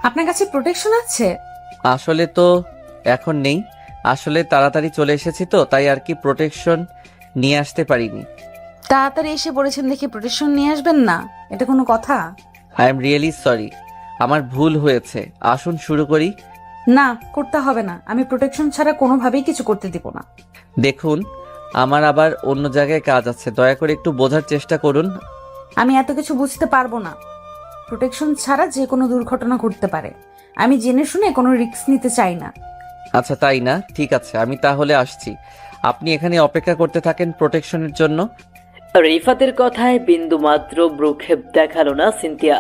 আপনার কাছে প্রোটেকশন আছে? আসলে তো এখন নেই। আসলে তাড়াতাড়ি চলে এসেছি তো, তাই আর কি প্রোটেকশন নিয়ে আসতে পারিনি। তাড়াতাড়ি এসে পড়েছেন দেখে প্রোটেকশন নিয়ে আসবেন না, এটা কোনো কথা? আই এম রিয়েলি সরি, আমার ভুল হয়েছে। আসুন শুরু করি। না, করতে হবে না। আমি প্রোটেকশন ছাড়া কোনোভাবেই কিছু করতে দিব না। দেখুন, আমার আবার অন্য জায়গায় কাজ আছে, দয়া করে একটু বোঝার চেষ্টা করুন। আমি এত কিছু বুঝতে পারবো না। প্রোটেকশন ছাড়া যে কোনো দুর্ঘটনা ঘটতে পারে। আমি জেনে শুনে কোনো রিস্ক নিতে চাই না। আচ্ছা তাই না, ঠিক আছে, আমি তাহলে আসছি। আপনি এখানে অপেক্ষা করতে থাকেন প্রোটেকশনের জন্য। রিফাতের কথায় বিন্দুমাত্র ভ্রুক্ষেপ দেখালো না সিনথিয়া।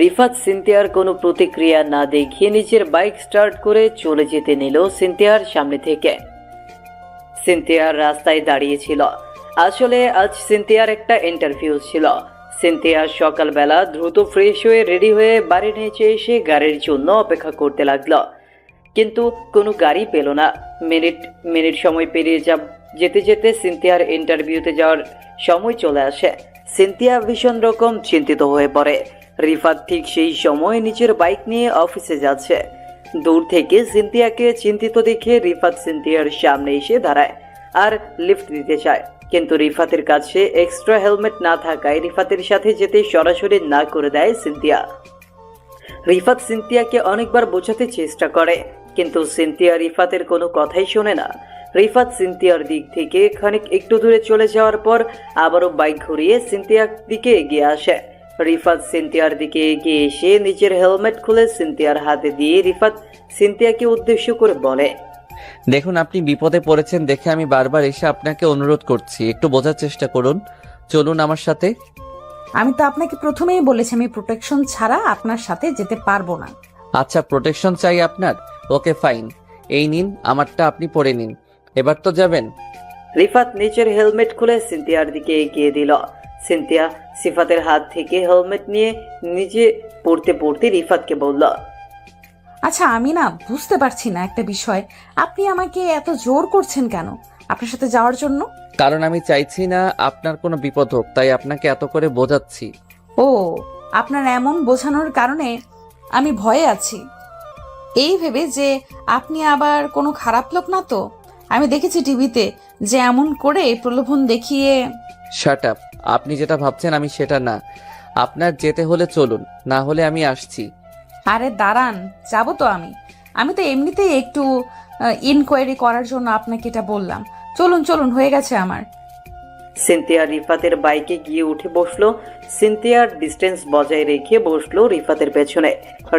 রিফাত সিনথিয়ার কোনো প্রতিক্রিয়া না দেখিয়ে নিজের বাইক স্টার্ট করে চলে যেতে নিল সিনথিয়ার সামনে থেকে। সিনথিয়ার রাস্তায় দাঁড়িয়েছিল। আসলে আজ সিনথিয়ার একটা ইন্টারভিউ ছিল। সিনথিয়া সকালবেলা দ্রুত ফ্রেশ হয়ে রেডি হয়ে বাড়ির নিচে এসে গাড়ির জন্য অপেক্ষা করতে লাগলো, কিন্তু কোনো গাড়ি পেল না। মিনিট মিনিট সময় পেরিয়ে যেতে যেতে সিনথিয়ার ইন্টারভিউতে যাওয়ার সময় চলে আসে। সিনথিয়া ভীষণ রকম চিন্তিত হয়ে পড়ে। রিফাত ঠিক সেই সময় নিজের বাইক নিয়ে অফিসে যাচ্ছে। দূর থেকে সিনথিয়াকে চিন্তিত দেখে রিফাত সিনথিয়ার সামনে এসে দাঁড়ায় আর লিফট দিতে চায়, কিন্তু রিফাতের কাছে এক্সট্রা হেলমেট না থাকায় রিফাতের সাথে যেতে সরাসরি না করে দেয় সিনথিয়া। রিফাত সিনথিয়াকে অনেকবার বোঝাতে চেষ্টা করে, কিন্তু সিনথিয়া রিফাতের কোনো কথাই শোনে না। রিফাত সিনথিয়ার দিক থেকে খানিক একটু দূরে চলে যাওয়ার পর আবারও বাইক ঘুরিয়ে সিনথিয়ার দিকে এগিয়ে আসে। রিফাত সিনথিয়ার দিকে এগিয়ে এসে নিজের হেলমেট খুলে সিনথিয়ার হাতে দিয়ে রিফাত সিনথিয়াকে উদ্দেশ্য করে বলে, দেখুন, আপনি বিপদে পড়েছেন দেখে আমি বারবার এসে আপনাকে অনুরোধ করছি, একটু বোঝার চেষ্টা করুন। চলুন আমার সাথে। আমি তো আপনাকে প্রথমেই বলেছি আমি প্রোটেকশন ছাড়া আপনার সাথে যেতে পারবো না। আচ্ছা, প্রোটেকশন চাই আপনার? ওকে ফাইন, এই নিন, আমারটা আপনি পরে নিন। এবার তো যাবেন? রিফাত নিজের হেলমেট খুলে সিনথিয়ার দিকে এগিয়ে দিল। সিনথিয়া সিফাতের হাত থেকে হেলমেট নিয়ে নিজে পড়তে পড়তে রিফাতকে বলল, আচ্ছা, আমি না বুঝতে পারছি না একটা বিষয়। আপনি আমাকে এত জোর করছেন কেন আপনার সাথে যাওয়ার জন্য? কারণ আমি চাইছি না আপনার কোনো বিপদ হোক, তাই আপনাকে এত করে বোঝাচ্ছি। ও, আপনার এমন বোঝানোর কারণে আমি ভয়ে আছি, এই ভেবে যে আপনি আবার কোনো খারাপ লোক না তো। আমি দেখেছি টিভিতে যে এমন করে প্রলোভন দেখিয়ে। শাট আপ, আপনি যেটা ভাবছেন আমি সেটা না। আপনার যেতে হলে চলুন, না হলে আমি আসছি। আরে দাঁড়ান, যাবো তো আমি। আমি তো এমনিতেই একটু ইনকোয়ারি করার জন্য আপনাকে এটা বললাম। চলুন চলুন, হয়ে গেছে আমার। সিনথিয়া রিফাতের বাইকে গিয়ে উঠে বসলো। সিনথিয়ার ডিস্টেন্স বজায় রেখে বসলো রিফাতের পেছনে।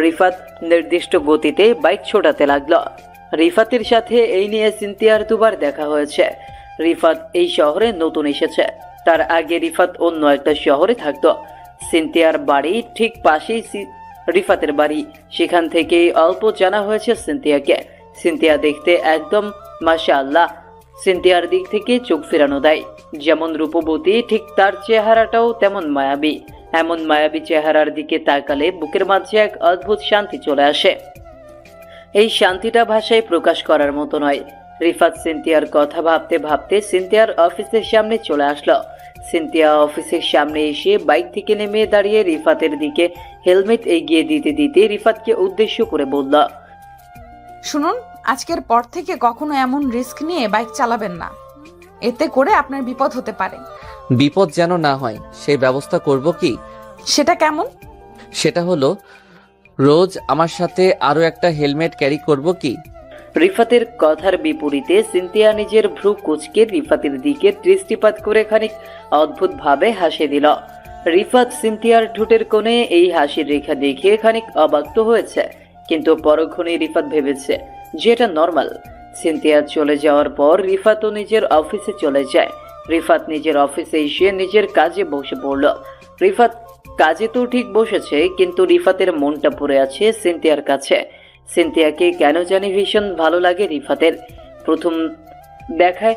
রিফাত নির্দিষ্ট গতিতে বাইক ছোটাতে লাগলো। রিফাতের সাথে এই নিয়ে সিনথিয়ার দুবার দেখা হয়েছে। রিফাত এই শহরে নতুন এসেছে, তার আগে রিফাত অন্য একটা শহরে থাকতো। সিনথিয়ার বাড়ি ঠিক পাশেই রিফাতের বাড়ি, সেখান থেকেই অল্প জানা হয়েছে সিনথিয়াকে। সিনথিয়া দেখতে একদম মাশাআল্লাহ। সিনথিয়ার দিক থেকে চোখ ফেরানো দেয়। যেমন রূপবতী, ঠিক তার চেহারাটাও তেমন মায়াবী। এমন মায়াবী চেহারার দিকে তাকালে বুকের মাঝে এক অদ্ভুত শান্তি চলে আসে। এই শান্তিটা ভাষায় প্রকাশ করার মতো নয়। রিফাত সিনথিয়ার কথা ভাবতে ভাবতে সিনথিয়ার অফিসের সামনে চলে আসলো। সিনথিয়া অফিসের সামনে এসে বাইক থেকে নেমে দাঁড়িয়ে রিফাতের দিকে হেলমেট এগিয়ে দিতে দিতে রিফাতকে উদ্দেশ্য করে বলল, শুনুন, আজকের পর থেকে কখনো এমন রিস্ক নিয়ে বাইক চালাবেন না। এতে করে আপনার বিপদ হতে পারে। বিপদ যেন না হয় সেই ব্যবস্থা করব কি? সেটা কেমন? সেটা হলো রোজ আমার সাথে আরো একটা হেলমেট ক্যারি করব কি? রিফাতের কথার বিপরীতে সিনথিয়া নিজের ভ্রু কুঁচকে রিফাতের দিকে দৃষ্টিপাত করে খানিক অদ্ভুতভাবে হাসি দিল। রিফাত সিনথিয়ার ঠোঁটের কোণে এই হাসির রেখা দেখে খানিক অবাক তো হয়েছে, কিন্তু পরক্ষণে রিফাত ভেবেছে যে এটা নর্মাল। সিনথিয়া চলে যাওয়ার পর রিফাতও নিজের অফিসে চলে যায়। রিফাত নিজের অফিসে এসে নিজের কাজে বসে পড়ল। রিফাত কাজে তো ঠিক বসেছে, কিন্তু রিফাতের মনটা পড়ে আছে সিনথিয়ার কাছে। সিনথিয়াকে কেন জানি ভীষণ ভালো লাগে রিফাতের। প্রথম দেখায়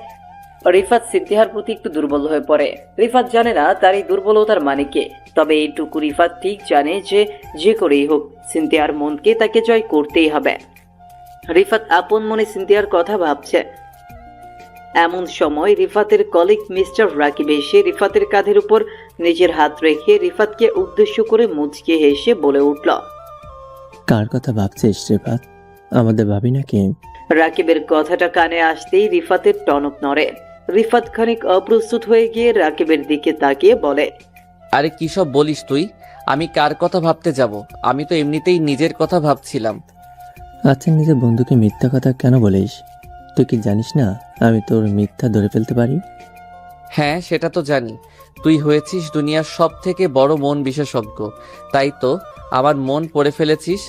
রিফাত সিনথিয়ার প্রতি একটু দুর্বল হয়ে পড়ে। রিফাত জানে না তার এই দুর্বলতার মানে কি, তবে এইটুকু রিফাত ঠিক জানে যে যে করেই হোক সিনথিয়ার মনকে তাকে জয় করতেই হবে। রিফাত আপন মনে সিনথিয়ার কথা ভাবছে। এমন সময় রিফাতের কলিগ মিস্টার রাকিব এসে রিফাতের কাঁধের উপর নিজের হাত রেখে রিফাতকে উদ্দেশ্য করে মুচকি হেসে বলে উঠল, কার কথা ভাবছিস রিফাত? আমাদের ভাবি নাকি? রাকিবের কথাটা কানে আসতেই রিফাতের টনক নড়ে। রিফাত খানিক অপ্রস্তুত হয়ে গিয়ে রাকিবের দিকে তাকিয়ে বলে, আরে কি সব বলিস তুই? আমি কার কথা ভাবতে যাব? আমি তো এমনিতেই নিজের কথা ভাবছিলাম। আচ্ছা, নিজের বন্ধুকে মিথ্যা কথা কেন বলিস? তুই কি জানিস না আমি তোর মিথ্যা ধরে ফেলতে পারি? হ্যাঁ, সেটা তো জানি। তুই হয়েছিস দুনিয়ার সব থেকে বড় মন বিশেষজ্ঞ, তাই তো আমার মন পড়ে ফেলেছিস।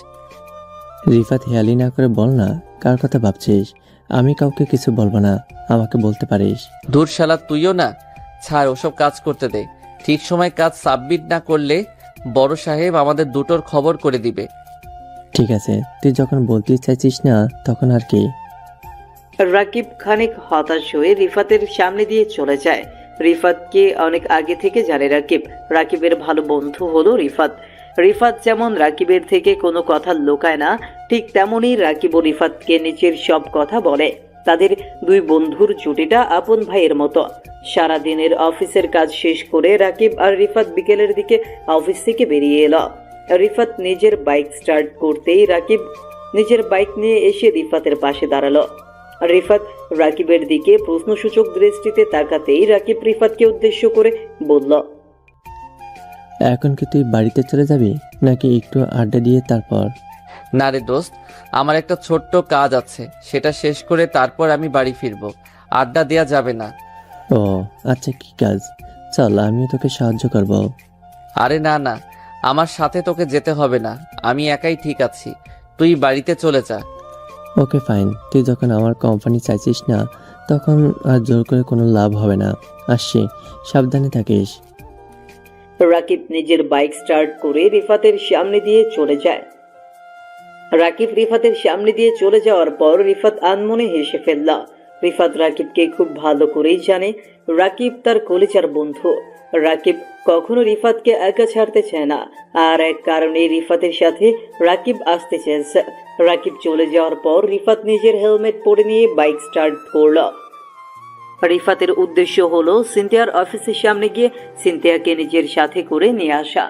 রিফাত, হেয়ালি না করে বল না কার কথা ভাবছিস। আমি কাউকে কিছু বলবো না, আমাকে বলতে পারিস। দূর শালা, তুইও না। ছাড়, ওসব কাজ করতে দে। ঠিক সময় কাজ সাবমিট না করলে বড় সাহেব আমাদের দুটোর খবর করে দিবে। ঠিক আছে, তুই যখন বলতে চাইছিস না তখন আর কি। রাকিব খানিক হতাশ হয়ে রিফাতের সামনে দিয়ে চলে যায়। রিফাতকে অনেক আগে থেকে জানে রাকিব। রাকিবের ভালো বন্ধু হলো রিফাত। রিফাত যেমন রাকিবের থেকে কোনো কথা লুকায় না, ঠিক তেমনই রাকিব ও রিফাতকে নিজের সব কথা বলে। তাদের দুই বন্ধুর জুটিটা আপন ভাইয়ের মতো। সারাদিনের অফিসের কাজ শেষ করে রাকিব আর রিফাত বিকেলের দিকে অফিস থেকে বেরিয়ে এলো। রিফাত নিজের বাইক স্টার্ট করতেই রাকিব নিজের বাইক নিয়ে এসে রিফাতের পাশে দাঁড়ালো। রিফাত রাকিবের দিকে প্রশ্নসূচক দৃষ্টিতে তাকাতেই রাকিব রিফাতকে উদ্দেশ্য করে বলল, এখন কি তুই বাড়িতে চলে যাবি নাকি একটু আড্ডা দিয়ে তারপর? না রে দোস্ত, আমার একটা ছোট্ট কাজ আছে, সেটা শেষ করে তারপর আমি বাড়ি ফিরবো। আড্ডা দেয়া যাবে না। ও আচ্ছা, কি কাজ? চল, আমিও তোকে সাহায্য করব। আরে না না, আমার সাথে তোকে যেতে হবে না, আমি একাই ঠিক আছি। তুই বাড়িতে চলে যা। ওকে ফাইন, তুই যখন আমার কোম্পানি চাইছিস না তখন আর জোর করে কোনো লাভ হবে না। আসছি, সাবধানে থাকিস। রাকিব নিজের বাইক স্টার্ট করে রিফাতের সামনে দিয়ে চলে যায়। রাকিব রিফাতের সামনে দিয়ে চলে যাওয়ার পর রিফাত আনমনে হেসে ফেলল। রিফাত রাকিবকে খুব ভালো করেই জানে। রাকিব তার কলিজার বন্ধু। রাকিব কখনো রিফাতকে একা ছাড়তে চায় না, আর এক কারণে রিফাতের সাথে রাকিব আসতে চেয়েছে। রাকিব চলে যাওয়ার পর রিফাত নিজের হেলমেট পরে নিয়ে বাইক স্টার্ট করল। রিফাতের উদ্দেশ্য হলো সিনথিয়ার অফিসের সামনে গিয়ে সিনথিয়াকে নিজের সাথে করে নিয়ে আসা।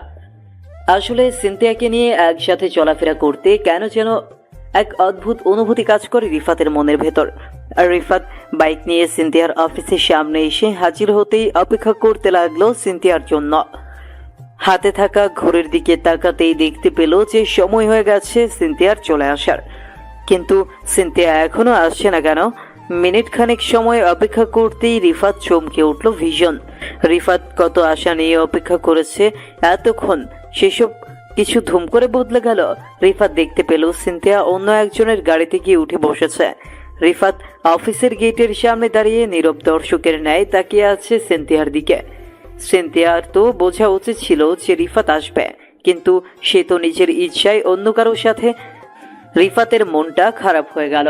আসলে সিনথিয়াকে নিয়ে একসাথে চলাফেরা করতে কেন যেন এক অদ্ভুত অনুভূতি কাজ করে রিফাতের মনের ভেতর। আর রিফাত বাইক নিয়ে সিনথিয়ার অফিসের সামনে এসে হাজির হতেই অপেক্ষা করতে লাগলো সিনথিয়ার জন্য। হাতে থাকা ঘড়ির দিকে তাকাতেই দেখতে পেল যে সময় হয়ে গেছে সিনথিয়ার চলে আসার। কিন্তু সিনথিয়া এখনো আসছে না কেন? মিনিট খানেক সময় অপেক্ষা করতেই রিফাত চমকে উঠল ভীষণ। রিফাত কত আশা নিয়ে অপেক্ষা করেছে এতক্ষণ, সেসব কিছু ধুম করে বদলে গেল। রিফাত দেখতে পেল সিনথিয়া অন্য একজনের গাড়িতে গিয়ে উঠে বসেছে। রিফাত অফিসের গেটের সামনে দাঁড়িয়ে নীরব দর্শকের ন্যায় তাকিয়ে আছে সিনথিয়ার দিকে। সিনথিয়ার তো বোঝা উচিত ছিল যে রিফাত আসবে, কিন্তু সে তো নিজের ইচ্ছায় অন্য কারোর সাথে। রিফাতের মনটা খারাপ হয়ে গেল।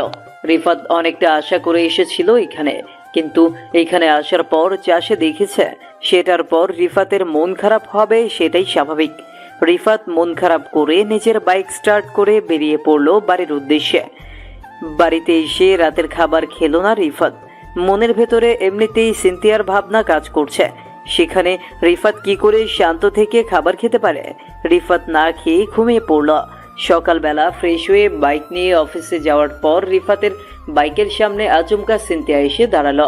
রিফাত অনেকটা আশা করে এসেছিল এখানে, কিন্তু এখানে আসার পর যা সে দেখেছে সেটার পর রিফাতের মন খারাপ হবে সেটাই স্বাভাবিক। রিফাত মন খারাপ করে নিজের বাইক স্টার্ট করে বেরিয়ে পড়ল বাড়ির উদ্দেশ্যে। বাড়িতে এসে রাতের খাবার খেলো না রিফাত। মনের ভেতরে এমনিতেই সিনথিয়ার ভাবনা কাজ করছে, সেখানে রিফাত কি করে শান্ত থেকে খাবার খেতে পারে? রিফাত না খেয়ে ঘুমিয়ে পড়ল। সকালবেলা ফ্রেশ হয়ে বাইক নিয়ে অফিসে যাওয়ার পর রিফাতের বাইকের সামনে আচমকা সিনথিয়া এসে দাঁড়ালো।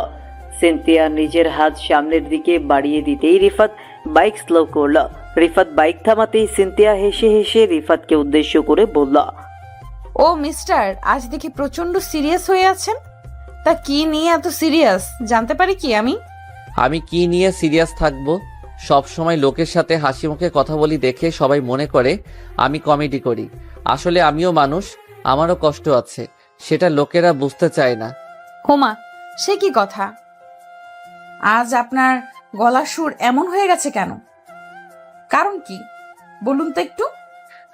সিনথিয়া নিজের হাত সামনের দিকে বাড়িয়ে দিতেই রিফাত বাইক স্লো করল। রিফাত বাইক থামাতেই সিনথিয়া হেসে হেসে রিফাতকে উদ্দেশ্য করে বলল, ও মিস্টার, আজ দেখি প্রচন্ড সিরিয়াস হয়ে আছেন। তা কি নিয়ে এত সিরিয়াস জানতে পারি কি আমি? আমি কি নিয়ে সিরিয়াস থাকবো? সব সময় লোকের সাথে হাসি মুখে কথা বলি দেখে সবাই মনে করে আমি কমেডি করি। আসলে আমিও মানুষ, আমারও কষ্ট আছে, সেটা লোকেরা বুঝতে চায় না। হোমা, সে কি কথা? আজ আপনার গলার সুর এমন হয়ে গেছে কেন? কারণ কি বলুন তো একটু।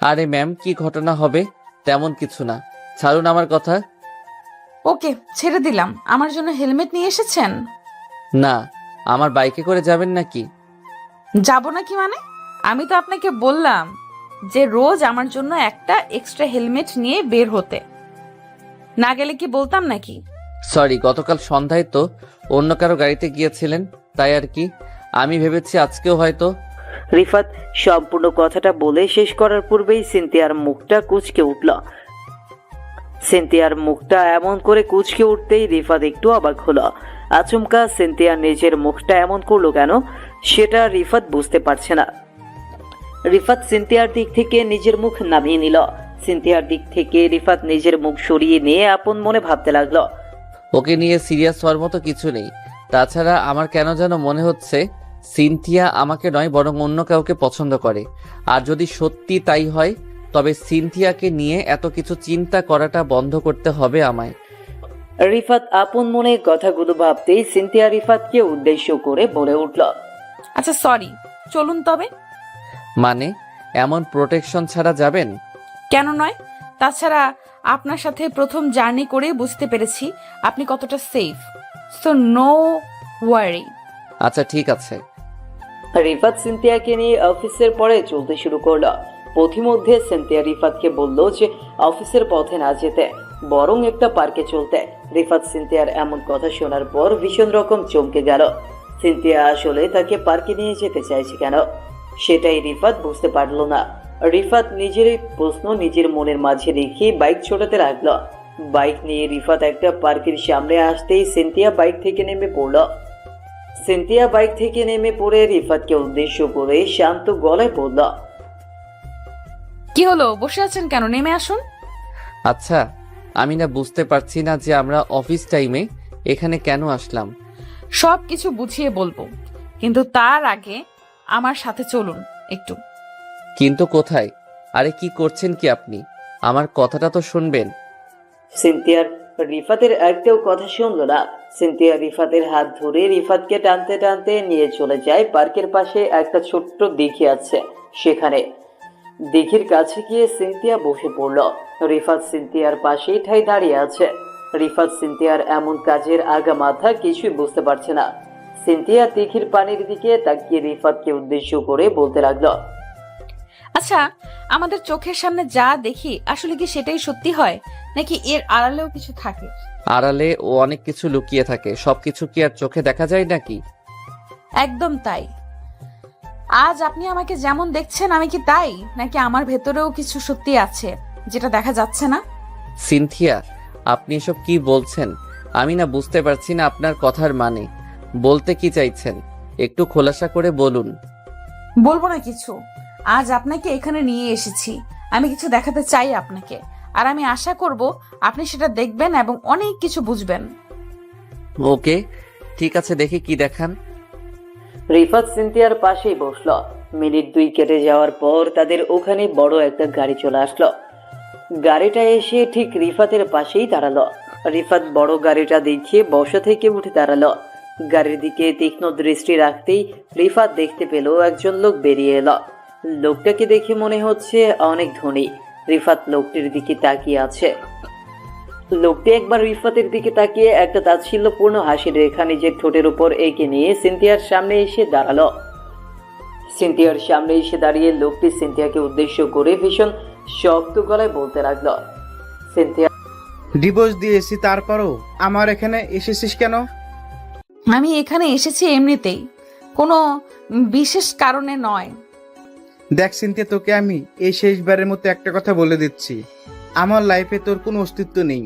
আরে ম্যাম, কি ঘটনা হবে? তেমন কিছু না, ছাড়ুন আমার কথা। ওকে, ছেড়ে দিলাম। আমার জন্য হেলমেট নিয়ে এসেছেন? না, আমার বাইকে করে যাবেন নাকি? যাব নাকি মানে? আমি তো আপনাকে বললাম যে রোজ আমার জন্য একটা এক্সট্রা হেলমেট নিয়ে বের হতে। না গেলে কি বলতাম নাকি? সরি, গতকাল সন্ধ্যায় তো অন্য কারো গাড়িতে গিয়েছিলেন, তাই আর কি। আমি ভেবেছি আজকেও হয়তো। রিফাত সম্পূর্ণ কথাটা বলে শেষ করার পূর্বেই সিনথিয়ার মুখটা কুঁচকে উঠল। সিনথিয়ার মুখটা এমন করে কুঁচকে উঠতেই রিফাত একটু অবাক হলো। আচমকা সিনথিয়া নিজের মুখটা এমন করলো কেন সেটা রিফাত বুঝতে পারছে না। রিফাত সিনথিয়ার দিক থেকে নিজের মুখ নামিয়ে নিল। সিনথিয়ার দিক থেকে রিফাত নিজের মুখ সরিয়ে নিয়ে আপন মনে ভাবতে লাগলো। ওকে নিয়ে সিরিয়াস হওয়ার মতো কিছু নেই। তাছাড়া আমার কেন যেন মনে হচ্ছে সিনথিয়া আমাকে নয় বরং অন্য কাউকে পছন্দ করে। আর যদি সত্যি তাই হয় তবে সিনথিয়াকে নিয়ে এত কিছু চিন্তা করাটা বন্ধ করতে হবে আমায়। রিফাত আপন মনে কথাগুলো ভাবতেই সিনথিয়া রিফাতকে উদ্দেশ্য করে বলে উঠল, আচ্ছা সরি, চলুন তবে। মানে এমন প্রোটেকশন ছাড়া যাবেন? কেন নয়? তাছাড়া আপনার সাথে প্রথম জার্নি করে বুঝতে পেরেছি আপনি কতটা সেফ, সো নো ওয়ারি। আচ্ছা ঠিক আছে। রিফাত সিনথিয়াকে নিয়ে অফিসের পরে চলতে শুরু করলো। পথিমধ্যে সিনথিয়া রিফাতকে বলল যে অফিসের পথে না যেতে বরং একটা পার্কে চলতে। রিফাত সিনথিয়ার এমন কথা শোনার পর ভীষণ রকম চমকে গেল। সিনথিয়া আসলে তাকে পার্কে নিয়ে যেতে চাইছে কেন সেটাই রিফাত বুঝতে পারল না। রিফাত নিজের প্রশ্ন নিজের মনের মাঝে রেখে বাইক ছোটাতে লাগলো। বাইক নিয়ে রিফাত একটা পার্কের সামনে আসতেই সিনথিয়া বাইক থেকে নেমে পড়ল। সিনথিয়া বাইক থেকে নেমে পড়ে রিফাতকে উদ্দেশ্য করে শান্ত গলায় বলল, কি হলো, বসে আছেন কেন? নেমে আসুন। আচ্ছা আমি না বুঝতে পারছি না যে আমরা অফিস টাইমে এখানে কেন আসলাম। সব কিছু বুঝিয়ে বলবো, কিন্তু তার আগে আমার সাথে চলুন একটু। কিন্তু কোথায়? আরে কি করছেন কি আপনি? আমার কথাটা তো শুনবেন। সিনথিয়ার রিফাতের একটাও কথা শুনল না। সিনথিয়া রিফাতের হাত ধরে রিফাতকে টানতে টানতে নিয়ে চলে যায় পার্কের পাশে একটা ছোট্ট দিঘি আছে সেখানে। দিঘির কাছে গিয়ে সিনথিয়া বসে পড়ল। রিফাত সিনথিয়ার পাশেই ঠাই দাঁড়িয়ে আছে। রিফাত সিনথিয়ার এমন কাজের আগা মাথা কিছুই বুঝতে পারছে না। সিনথিয়া দিঘির পানির দিকে তাকিয়ে রিফাতকে উদ্দেশ্য করে বলতে লাগলো, আচ্ছা, আমাদের চোখের সামনে যা দেখি আসলে কি সেটাই সত্যি হয়, নাকি এর আড়ালেও কিছু থাকে? আড়ালে ও অনেক কিছু লুকিয়ে থাকে। সবকিছু কি আর চোখে দেখা যায় নাকি? একদম তাই। আজ আপনি আমাকে যেমন দেখছেন আমি কি তাই, নাকি আমার ভেতরেও কিছু সত্যি আছে যেটা দেখা যাচ্ছে না? সিনথিয়া আপনি এসব কি বলছেন? আমি না বুঝতে পারছি না আপনার কথার মানে। বলতে কি চাইছেন একটু খোলাসা করে বলুন। বলবো না কিছু। আজ আপনাকে এখানে নিয়ে এসেছি, আমি কিছু দেখাতে চাই আপনাকে, আর আমি আশা করব আপনি সেটা দেখবেন এবং অনেক কিছু বুঝবেন। ওকে ঠিক আছে, দেখি কি দেখান। রিফাত সিনথিয়ার পাশেই বসলো। মিনিট 2 কেটে যাওয়ার পর তাদের ওখানে বড় একটা গাড়ি চলে আসলো। গাড়িটা এসে ঠিক রিফাতের পাশেই দাঁড়ালো। রিফাত বড় গাড়িটা দেখে বসা থেকে উঠে দাঁড়ালো। গাড়ির দিকে তীক্ষ্ণ দৃষ্টি রাখতেই রিফাত দেখতে পেল একজন লোক বেরিয়ে এলো। লোকটাকে দেখে মনে হচ্ছে অনেক ধনী। রিফাত লোকটির দিকে তাকিয়ে আছে। লোকটি একবার রিফাতের দিকে তাকিয়ে একটা তাচ্ছিল্যপূর্ণ হাসির রেখা নিজের ঠোঁটের উপর এঁকে নিয়ে সিনথিয়ার সামনে এসে দাঁড়ালো। সিনথিয়ার সামনে এসে দাঁড়িয়ে লোকটি সিনথিয়াকে উদ্দেশ্য করে ভীষণ শক্ত গলায় বলতে লাগলো, সিনথিয়া, ডিভোর্স দিয়েছি তারপরও আমার এখানে এসেছিস কেন? আমি এখানে এসেছি এমনিতেই, কোনো বিশেষ কারণে নয়। দেখ সিনথিয়া, তোকে আমি এই শেষবারের মতো একটা কথা বলে দিচ্ছি, আমার লাইফে তোর কোনো অস্তিত্ব নেই।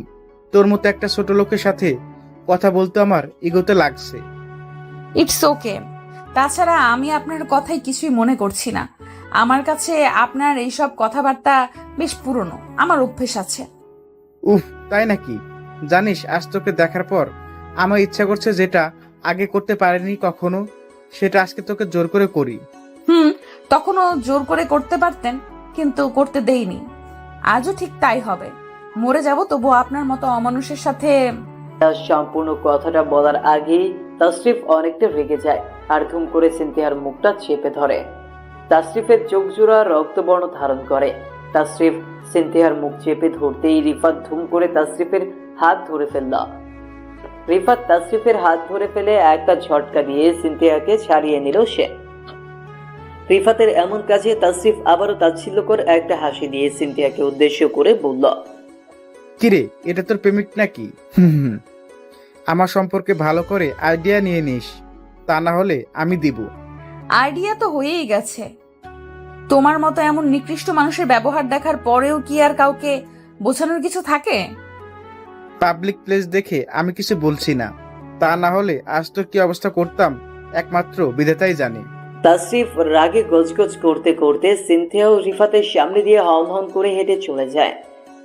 তোর মতো একটা ছোট লোকের সাথে কথা বলতে আমার ইগোতে লাগছে। It's okay. তাছাড়া আমি আপনার কথাই কিছুই মনে করছি না। আমার কাছে আপনার এইসব কথাবার্তা বেশ পুরনো, আমার অভ্যেস আছে। উফ, তাই নাকি? জানিস, আজ তোকে দেখার পর আমার ইচ্ছা করছে যেটা আগে করতে পারিনি কখনো, সেটা আজকে তোকে জোর করে করি। তখনও জোর করে করতে পারতেন, কিন্তু করতে দেইনি। আজও ঠিক তাই হবে। মরে যাব তবু আপনার মতো অমানুষের সাথে। সম্পূর্ণ কথাটা বলার আগেই তাসরিফ অনেকটা রেগে যায় আর ধুম করে সিনথিয়ার মুখটা চেপে ধরে। তাসরিফের চোখ জোড়া রক্তবর্ণ ধারণ করে। তাসরিফ সিনথিয়ার মুখ চেপে ধরতেই রিফাত ধুম করে তাসরিফের হাত ধরে ফেলল। রিফাত তাসরিফের হাত ধরে ফেলে একটা ঝটকা দিয়ে সিনথিয়াকে ছাড়িয়ে নিল সে। রিফাতের এমন কাজে তাসরিফ আবারও তাচ্ছিল্যকর একটা হাসি দিয়ে সিনথিয়াকে উদ্দেশ্য করে বলল, কিরে, এটা তোর প্রেমিক নাকি? আমার সম্পর্কে ভালো করে আইডিয়া নিয়ে নিস, তা না হলে আমি দিব। আইডিয়া তো হয়েই গেছে। তোমার মতো এমন নিকৃষ্ট মানুষের ব্যবহার দেখার পরেও কি আর কাউকে বোঝানোর কিছু থাকে? পাবলিক প্লেস দেখে আমি কিছু বলছি না, তা না হলে আজ তোর কি অবস্থা করতাম একমাত্র বিধাতাই জানে। তাসরিফ রাগে গজগজ করতে করতে সিনথিয়া ও রিফাতের সামনে দিয়ে হন হন করে হেঁটে চলে যায়।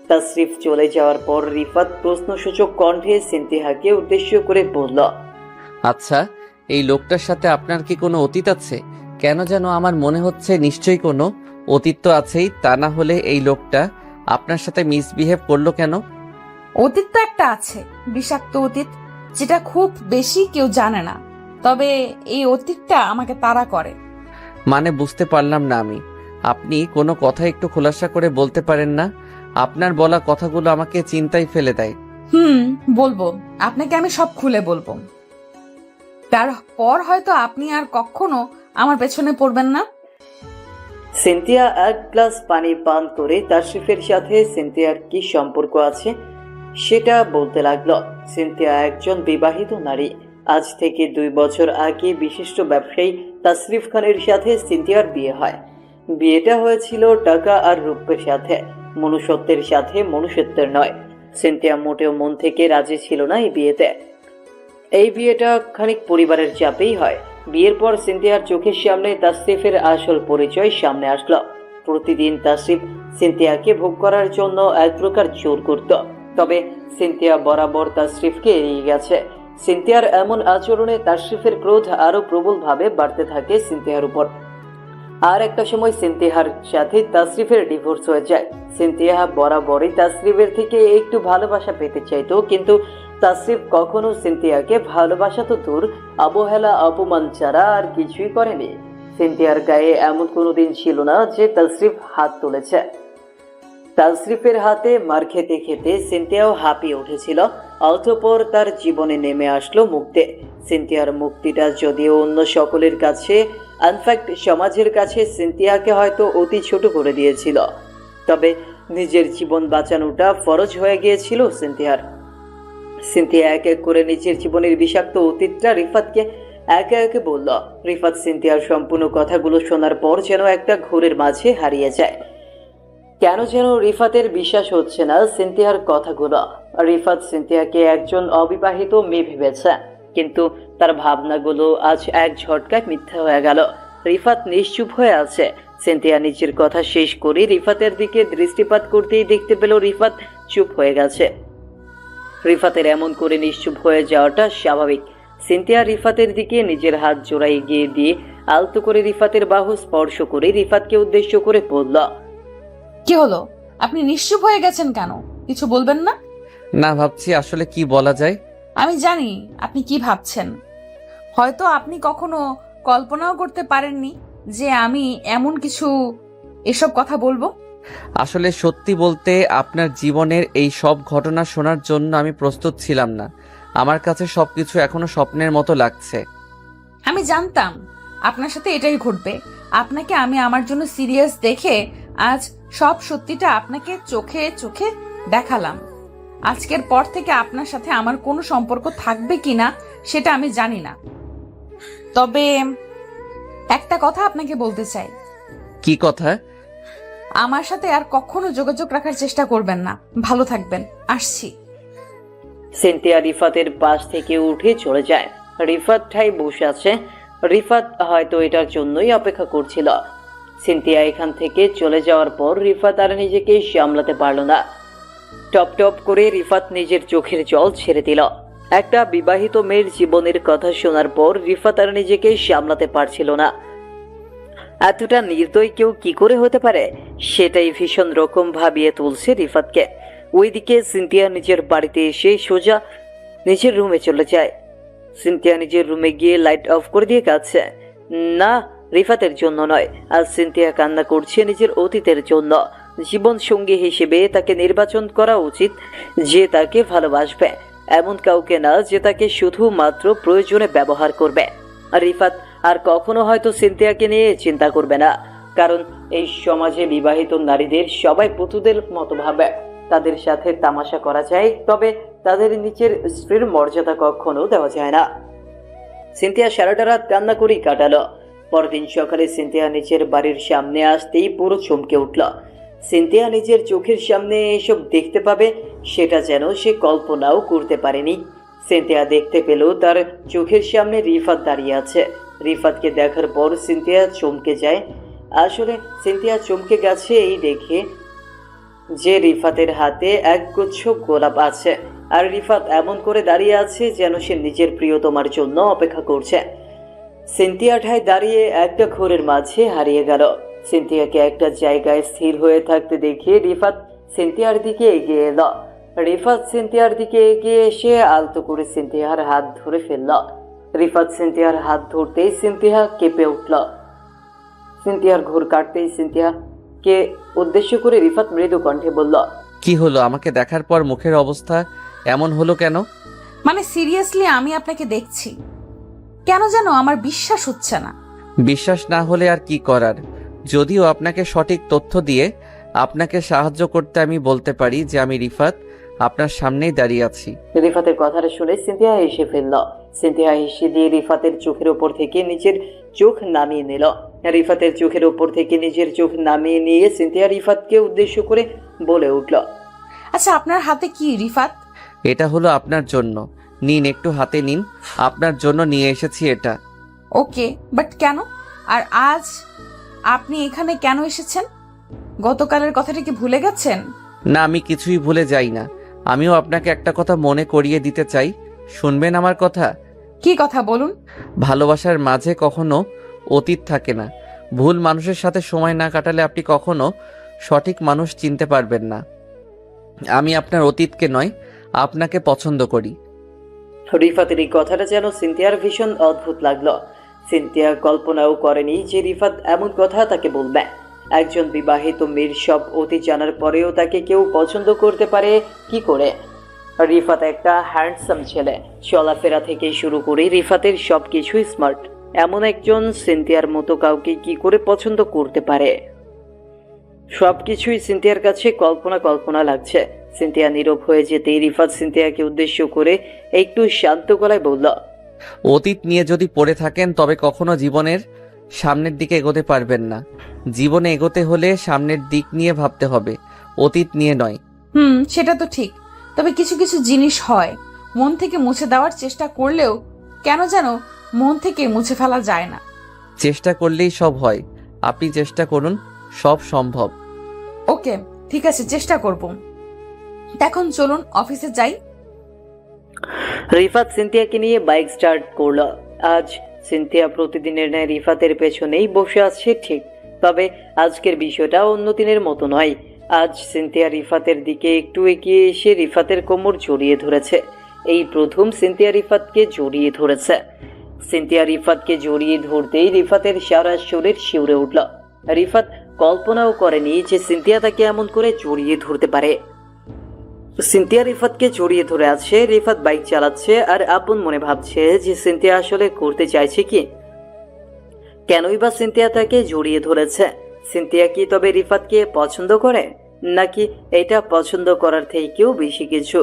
তাসরিফ চলে যাওয়ার পর রিফাত প্রশ্নসূচক কণ্ঠে সিনথিয়াকে উদ্দেশ্য করে বলল, আচ্ছা, এই লোকটার সাথে আপনার কি কোনো অতীত আছে? কেন যেন আমার মনে হচ্ছে নিশ্চয়ই কোনো অতীত তো আছেই, তা না হলে এই লোকটা আপনার সাথে মিসবিহেভ করলো কেন? অতীত তো একটা আছে, বিষাক্ত অতীত, যেটা খুব বেশি কেউ জানে না। তবে এই অতীতটা আমাকে তাড়া করে। মানে বুঝতে পারলাম না আমি। আপনি কোনো কথা একটু খোলাসা করে বলতে পারেন না? আপনার বলা কথাগুলো আমাকে চিন্তায় ফেলে দেয়। বলবো, আপনাকে আমি সব খুলে বলবো। তারপর হয়তো আপনি আর কখনো আমার পেছনে পড়বেন না। সিনথিয়া এক গ্লাস পানি পান করে তাসরিফের সাথে সিনথিয়ার কি সম্পর্ক আছে সেটা বলতে লাগলো। সিনথিয়া একজন বিবাহিত নারী। আজ থেকে 2 বছর আগে বিশিষ্ট ব্যবসায়ী তাসরিফ খানের সাথে সিনথিয়ার বিয়ে হয়। বিয়েটা হয়েছিল টাকা আর রূপের সাথে, মনুষ্যত্বের সাথে মনুষ্যত্বের নয়। সিনথিয়া মোটেও মন থেকে রাজি ছিল না এই বিয়েতে। এই বিয়েটা খানিক পরিবারের চাপেই হয়। বিয়ের পর সিনথিয়ার চোখের সামনে তাসরিফের আসল পরিচয় সামনে আসলো। প্রতিদিন তাসরিফ সিনথিয়াকে ভোগ করার জন্য এক প্রকার জোর করত, তবে সিনথিয়া বরাবর তাসরিফকে এড়িয়ে গেছে। সিনথিয়ার এমন আচরণে তাসরিফের ক্রোধ আরো প্রবলভাবে বাড়তে থাকে সিনথিয়ার উপর। আর একটা সময় সিনথিয়ার সাথে তাসরিফের ডিভোর্স হয়ে যায়। সিনথিয়া বরাবরই তাসরিফের থেকে একটু ভালোবাসা পেতে চাইতো, কিন্তু তাসরিফ কখনো সিনথিয়াকে ভালোবাসা তো দূর, অবহেলা অপমান ছাড়া আর কিছুই করেনি। সিনথিয়ার গায়ে এমন কোনো দিন ছিল না যে তাসরিফ হাত তুলেছে। তাসরিফের হাতে মার খেতে খেতে সিনথিয়াও হাঁপিয়ে উঠেছিল। অতঃপর তার জীবনে নেমে আসলো মুক্তি। সিনথিয়ার মুক্তিটা যদিও অন্য সকলের কাছে, ইনফ্যাক্ট সমাজের কাছে সিনথিয়াকে হয়তো অতি ছোট করে দিয়েছিল, তবে নিজের জীবন বাঁচানোটা ফরজ হয়ে গিয়েছিল সিনথিয়ার। সিনথিয়া এক এক করে নিজের জীবনের বিষাক্ত অতীতটা রিফাতকে একে একে বলল। রিফাত সিনথিয়ার সম্পূর্ণ কথাগুলো শোনার পর যেন একটা ঘোরের মাঝে হারিয়ে যায়। কেন যেন রিফাতের বিশ্বাস হচ্ছে না সিনথিয়ার কথাগুলো। রিফাত সিনথিয়াকে একজন অবিবাহিত মেয়ে ভেবেছে, কিন্তু তার ভাবনাগুলো আজ এক ঝটকায় মিথ্যা হয়ে গেল। রিফাত নিশ্চুপ হয়ে আছে। সিনথিয়া নিজের কথা শেষ করে রিফাতের দিকে দৃষ্টিপাত করতেই দেখতে পেল রিফাত চুপ হয়ে গেছে। রিফাতের এমন করে নিশ্চুপ হয়ে যাওয়াটা স্বাভাবিক। সিনথিয়া রিফাতের দিকে নিজের হাত জোড়া এগিয়ে দিয়ে আলতো করে রিফাতের বাহু স্পর্শ করে রিফাতকে উদ্দেশ্য করে বলল, কি হলো? আপনি নিশ্চুপ হয়ে গেছেন কেন? কিছু বলবেন না? না, ভাবছি আসলে কি বলা যায়। আমি জানি আপনি কি ভাবছেন। হয়তো আপনি কখনো কল্পনাও করতে পারেননি যে আমি এমন কিছু এসব কথা বলবো। আসলে সত্যি বলতে আপনার জীবনের এই সব ঘটনা শোনার জন্য আমি প্রস্তুত ছিলাম না। আমার কাছে সবকিছু এখনো স্বপ্নের মতো লাগছে। আমি জানতাম আপনার সাথে এটাই ঘটবে। আপনাকে আমি আমার জন্য সিরিয়াস দেখে আজ সব সত্যিটা আপনাকে চোখে চোখে দেখালাম। আজকের পর থেকে আপনার সাথে আমার কোনো সম্পর্ক থাকবে কিনা সেটা আমি জানি না, তবে একটা কথা আপনাকে বলতে চাই। কি কথা? আমার সাথে আর কখনো যোগাযোগ রাখার চেষ্টা করবেন না। ভালো থাকবেন, আসছি। সিনথিয়া রিফাতের পাশ থেকে উঠে চলে যায়। রিফাত ঠাই বসে আছে। রিফাত হয়তো এটার জন্যই অপেক্ষা করছিল। সিনথিয়া এখান থেকে চলে যাওয়ার পর রিফাত আর নিজেকে সামলাতে পারল না। টপ টপ করে রিফাত নিজের চোখের জল ছেড়ে দিল। একটা বিবাহিত মেয়ের জীবনের কথা শোনার পর রিফাত আর নিজেকে সামলাতে পারছিল না। এতটা নির্দয় কেউ কি করে হতে পারে, সেটাই ভীষণ রকম ভাবিয়ে তুলছে রিফাতকে। ওইদিকে সিনথিয়া নিজের বাড়িতে এসে সোজা নিজের রুমে চলে যায়। সিনথিয়া নিজের রুমে গিয়ে লাইট অফ করে দিয়ে কাঁদছে। না, রিফাতের জন্য নয়, আজ সিনথিয়া কান্না করছে নিজের অতীতের জন্য। জীবন সঙ্গী হিসেবে তাকে নির্বাচন করা উচিত যে তাকে ভালোবাসবে, এমন কাউকে না যে তাকে শুধুমাত্র প্রয়োজনে ব্যবহার করবে। রিফাত আর কখনো হয়তো সিনথিয়াকে নিয়ে চিন্তা করবে না, কারণ এই সমাজে বিবাহিত নারীদের সবাই পুতুদের মতো ভাবে। তাদের সাথে তামাশা করা যায়, তবে তাদের নিচের স্ত্রীর মর্যাদা কখনো দেওয়া যায় না। সিনথিয়া সারাটা রাত কান্না করেই কাটালো। পরদিন সকালে সিনথিয়া নিজের বাড়ির সামনে আসতেই পুরো চমকে উঠল। সিনথিয়া নিজের চোখের সামনে এসব দেখতে পাবে সেটা যেন সে কল্পনাও করতে পারেনি। সিনথিয়া দেখতে পেল তার চোখের সামনে রিফাত দাঁড়িয়ে আছে। রিফাতকে দেখার পর সিনথিয়া চমকে যায়। আসলে সিনথিয়া চমকে গেছে এই দেখে যে রিফাতের হাতে একগুচ্ছ গোলাপ আছে, আর রিফাত এমন করে দাঁড়িয়ে আছে যেন সে নিজের প্রিয়তমার জন্য অপেক্ষা করছে। সিনথিয়া ঠায় দাঁড়িয়ে একটা ঘোরের মাঝে হারিয়ে গেল। সিনথিয়াকে একটা জায়গায় স্থির হয়ে থাকতে দেখে রিফাত সিনথিয়ার দিকে এগিয়ে এলো। রিফাত সিনথিয়ার দিকে এগিয়ে এসে আলতো করে সিনথিয়ার হাত ধরে ফেলল। রিফাত সিনথিয়ার হাত ধরতেই সিনথিয়া কেঁপে উঠল। সিনথিয়ার ঘোর কাটতেই সিনথিয়াকে উদ্দেশ্য করে রিফাত মৃদু কণ্ঠে বলল, কি হলো? আমাকে দেখার পর মুখের অবস্থা এমন হলো কেন? মানে সিরিয়াসলি আমি আপনাকে দেখছি, কেন যেন আমার বিশ্বাস হচ্ছে না। বিশ্বাস না হলে আর কি করার? যদিও আপনাকে সঠিক তথ্য দিয়ে আপনাকে সাহায্য করতে আমি বলতে পারি যে আমি রিফাত, আপনার সামনেই দাঁড়িয়ে আছি। রিফাতের কথাটা শুনে সিনথিয়া হেসে ফেলল। সিনথিয়া হেসে দিয়ে রিফাতের চোখের উপর থেকে নিজের চোখ নামিয়ে নিল। রিফাতের চোখের উপর থেকে নিজের চোখ নামিয়ে নিয়ে সিনথিয়া রিফাতকে উদ্দেশ্য করে বলে উঠল, আচ্ছা আপনার হাতে কি রিফাত? এটা হলো আপনার জন্য, নিন একটু হাতে নিন, আপনার জন্য নিয়ে এসেছি এটা। ওকে, বাট কেন? আর আজ আপনি এখানে কেন এসেছেন? গতকালের কথাটা কি ভুলে গেছেন? না, আমি কিছুই ভুলে যাই না। আমিও আপনাকে একটা কথা মনে করিয়ে দিতে চাই, শুনবেন আমার কথা? কি কথা বলুন। ভালোবাসার মাঝে কখনো অতীত থাকে না। ভুল মানুষের সাথে সময় না কাটালে আপনি কখনো সঠিক মানুষ চিনতে পারবেন না। আমি আপনার অতীতকে নয়, আপনাকে পছন্দ করি। রিফাতের এই কথাটা যেন সিনথিয়ার ভীষণ অদ্ভুত লাগলো। সিনথিয়া কল্পনাও করেনি যে রিফাত এমন কথা তাকে বলবে। একজন বিবাহিত মেয়ের সব অতীত জানার পরেও তাকে কেউ পছন্দ করতে পারে কি করে? রিফাত একটা হ্যান্ডসাম ছেলে, চলাফেরা থেকে শুরু করে রিফাতের সব কিছুই স্মার্ট। এমন একজন সিনথিয়ার মতো কাউকে কি করে পছন্দ করতে পারে? সবকিছুই সিনথিয়ার কাছে কল্পনা কল্পনা লাগছে। সিনথিয়া নীরব হয়ে যেতেই রিফাত সিনথিয়াকে উদ্দেশ্য করে একটু শান্ত গলায় বলল, অতীত নিয়ে যদি পড়ে থাকেন তবে কখনো জীবনের সামনের দিকে এগোতে পারবেন না। জীবনে এগোতে হলে সামনের দিক নিয়ে ভাবতে হবে, অতীত নিয়ে নয়। সেটা তো ঠিক, তবে কিছু কিছু জিনিস হয় মন থেকে মুছে দেওয়ার চেষ্টা করলেও কেন যেন মন থেকে মুছে ফেলা যায় না। চেষ্টা করলেই সব হয়, আপনি চেষ্টা করুন, সব সম্ভব। ওকে, ঠিক আছে, চেষ্টা করব। এখন চলুন অফিসে যাই। রিফাত সিনথিয়াকে নিয়ে বাইক স্টার্ট করলো। আজ সিনথিয়া প্রতিদিনের ন্যায় রিফাতের পেছনেই বসে আছে ঠিক, তবে আজকের বিষয়টা অন্য দিনের মতো নয়। আজ সিনথিয়া রিফাতের দিকে একটু এগিয়ে এসে রিফাতের কোমর জড়িয়ে ধরেছে। এই প্রথম সিনথিয়া রিফাতকে জড়িয়ে ধরেছে। সিনথিয়া রিফাতকে জড়িয়ে ধরতেই রিফাতের সারা শরীর শিউরে উঠল। রিফাত কল্পনাও করেনি যে সিনথিয়া তাকে এমন করে জড়িয়ে ধরতে পারে। সিনথিয়া রিফাতকে জড়িয়ে ধরে আছে। রিফাত বাইক চালাচ্ছে আর আপন মনে ভাবছে যে সিনথিয়া আসলে করতে চাইছে কি, কেনই বা সিনথিয়া তাকে জড়িয়ে ধরেছে। সিনথিয়া কি তবে রিফাতকে পছন্দ করে, নাকি এটা পছন্দ করার থেকেও বেশি কিছু?